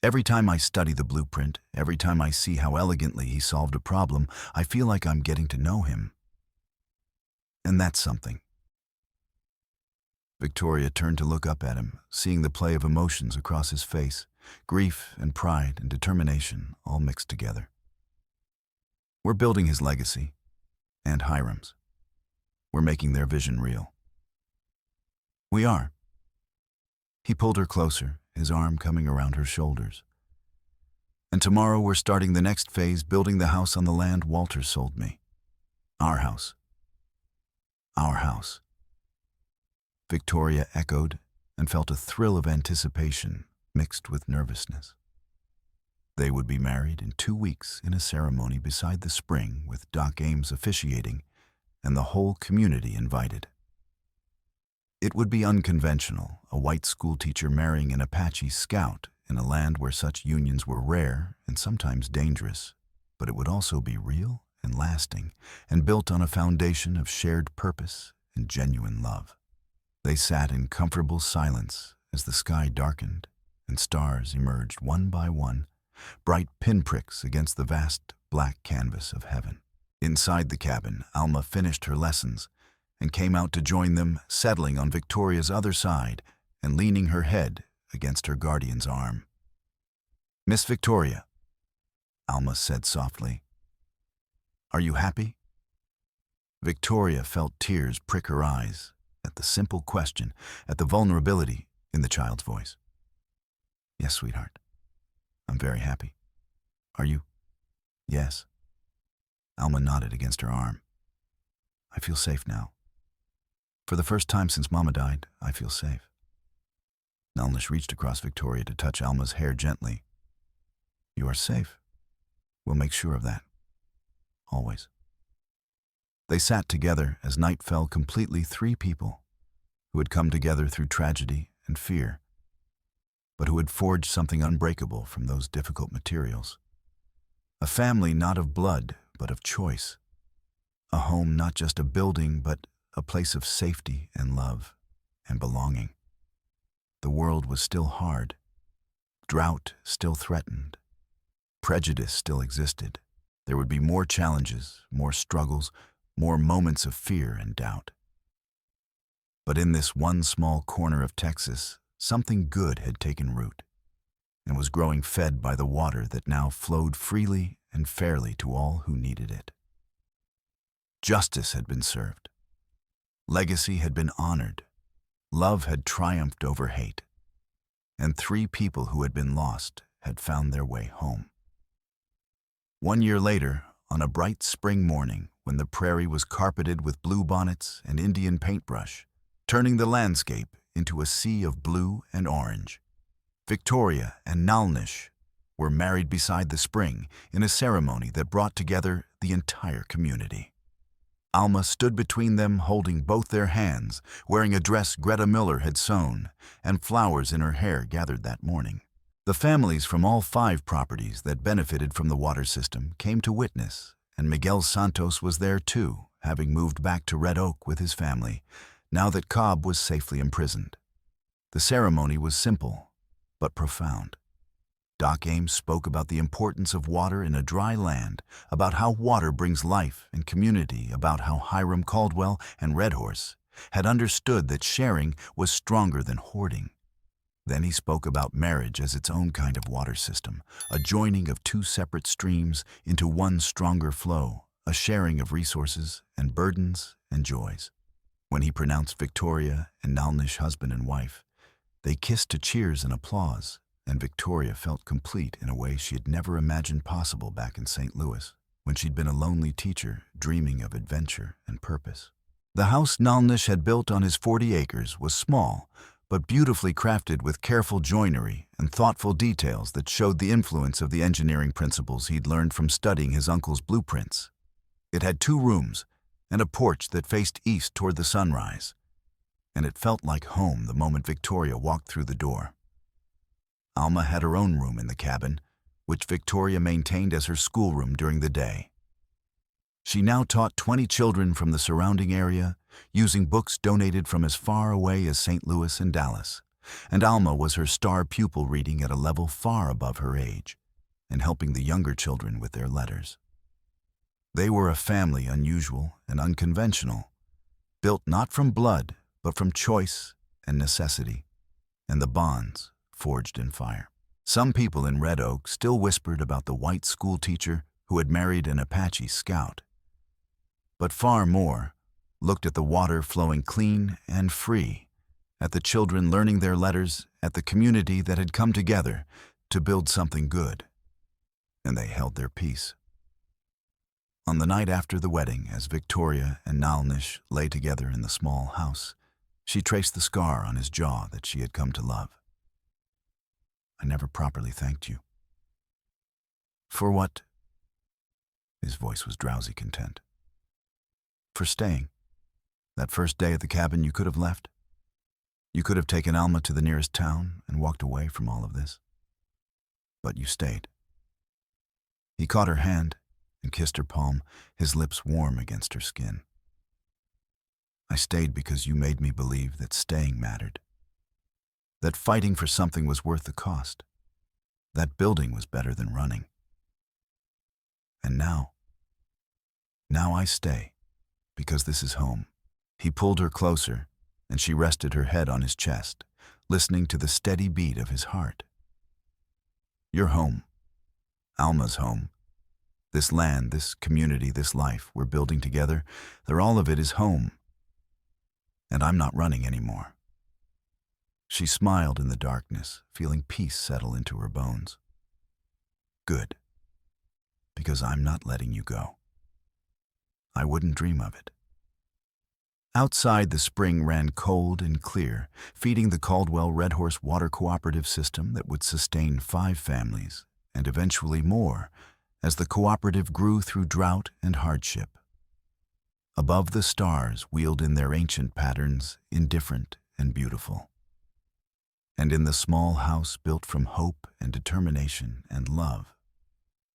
Every time I study the blueprint, every time I see how elegantly he solved a problem, I feel like I'm getting to know him. And that's something." Victoria turned to look up at him, seeing the play of emotions across his face, grief and pride and determination all mixed together. "We're building his legacy, and Hiram's. We're making their vision real." "We are." He pulled her closer, his arm coming around her shoulders. "And tomorrow we're starting the next phase, building the house on the land Walter sold me. Our house. Our house." Victoria echoed and felt a thrill of anticipation mixed with nervousness. They would be married in 2 weeks in a ceremony beside the spring with Doc Ames officiating and the whole community invited. It would be unconventional, a white schoolteacher marrying an Apache scout in a land where such unions were rare and sometimes dangerous, but it would also be real and lasting and built on a foundation of shared purpose and genuine love. They sat in comfortable silence as the sky darkened and stars emerged one by one, bright pinpricks against the vast black canvas of heaven. Inside the cabin, Alma finished her lessons and came out to join them, settling on Victoria's other side and leaning her head against her guardian's arm. "Miss Victoria," Alma said softly, "are you happy?" Victoria felt tears prick her eyes at the simple question, at the vulnerability in the child's voice. "Yes, sweetheart. I'm very happy. Are you?" "Yes." Alma nodded against her arm. "I feel safe now. For the first time since Mama died, I feel safe." Nalnish reached across Victoria to touch Alma's hair gently. "You are safe. We'll make sure of that. Always." They sat together as night fell, completely three people who had come together through tragedy and fear, but who had forged something unbreakable from those difficult materials. A family not of blood, but of choice. A home not just a building, but a place of safety and love and belonging. The world was still hard. Drought still threatened. Prejudice still existed. There would be more challenges, more struggles, more moments of fear and doubt. But in this one small corner of Texas, something good had taken root and was growing, fed by the water that now flowed freely and fairly to all who needed it. Justice had been served. Legacy had been honored. Love had triumphed over hate. And three people who had been lost had found their way home. 1 year later, on a bright spring morning, when the prairie was carpeted with bluebonnets and Indian paintbrush, turning the landscape into a sea of blue and orange, Victoria and Nalnish were married beside the spring in a ceremony that brought together the entire community. Alma stood between them, holding both their hands, wearing a dress Greta Miller had sewn, and flowers in her hair gathered that morning. The families from all 5 properties that benefited from the water system came to witness, and Miguel Santos was there too, having moved back to Red Oak with his family, now that Cobb was safely imprisoned. The ceremony was simple, but profound. Doc Ames spoke about the importance of water in a dry land, about how water brings life and community, about how Hiram Caldwell and Red Horse had understood that sharing was stronger than hoarding. Then he spoke about marriage as its own kind of water system, a joining of 2 separate streams into one stronger flow, a sharing of resources and burdens and joys. When he pronounced Victoria and Nalnish husband and wife, they kissed to cheers and applause, and Victoria felt complete in a way she had never imagined possible back in St. Louis, when she'd been a lonely teacher dreaming of adventure and purpose. The house Nalnish had built on his 40 acres was small, but beautifully crafted with careful joinery and thoughtful details that showed the influence of the engineering principles he'd learned from studying his uncle's blueprints. It had 2 rooms and a porch that faced east toward the sunrise, and it felt like home the moment Victoria walked through the door. Alma had her own room in the cabin, which Victoria maintained as her schoolroom during the day. She now taught 20 children from the surrounding area, using books donated from as far away as St. Louis and Dallas, and Alma was her star pupil, reading at a level far above her age and helping the younger children with their letters. They were a family unusual and unconventional, built not from blood, but from choice and necessity, and the bonds forged in fire. Some people in Red Oak still whispered about the white school teacher who had married an Apache scout, but far more looked at the water flowing clean and free, at the children learning their letters, at the community that had come together to build something good, and they held their peace. On the night after the wedding, as Victoria and Nalnish lay together in the small house, she traced the scar on his jaw that she had come to love. "I never properly thanked you." "For what?" His voice was drowsy content. "For staying. That first day at the cabin, you could have left. You could have taken Alma to the nearest town and walked away from all of this. But you stayed." He caught her hand and kissed her palm, his lips warm against her skin. I stayed because you made me believe that staying mattered, that fighting for something was worth the cost, that building was better than running. And now I stay, because this is home. He pulled her closer, and she rested her head on his chest, listening to the steady beat of his heart. You're home. Alma's home. This land, this community, this life we're building together, all of it is home. And I'm not running anymore. She smiled in the darkness, feeling peace settle into her bones. Good. Because I'm not letting you go. I wouldn't dream of it. Outside, the spring ran cold and clear, feeding the Caldwell Red Horse Water Cooperative system that would sustain 5 families, and eventually more, as the cooperative grew through drought and hardship. Above, the stars wheeled in their ancient patterns, indifferent and beautiful. And in the small house built from hope and determination and love,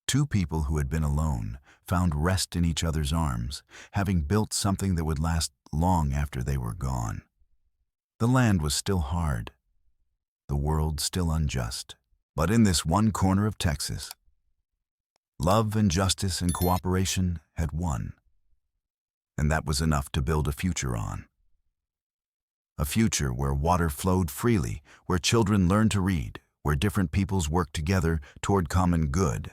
2 people who had been alone found rest in each other's arms, having built something that would last long after they were gone. The land was still hard, the world still unjust, but in this one corner of Texas, love and justice and cooperation had won. And that was enough to build a future on. A future where water flowed freely, where children learned to read, where different peoples worked together toward common good,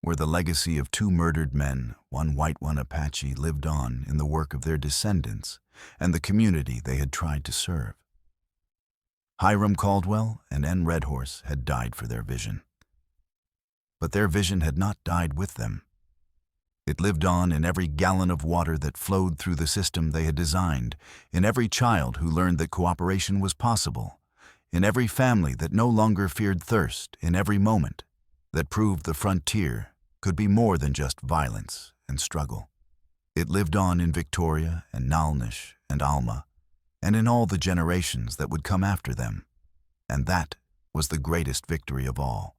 where the legacy of 2 murdered men, one white, one Apache, lived on in the work of their descendants and the community they had tried to serve. Hiram Caldwell and N. Redhorse had died for their vision. But their vision had not died with them. It lived on in every gallon of water that flowed through the system they had designed, in every child who learned that cooperation was possible, in every family that no longer feared thirst, in every moment that proved the frontier could be more than just violence and struggle. It lived on in Victoria and Nalnish and Alma, and in all the generations that would come after them. And that was the greatest victory of all.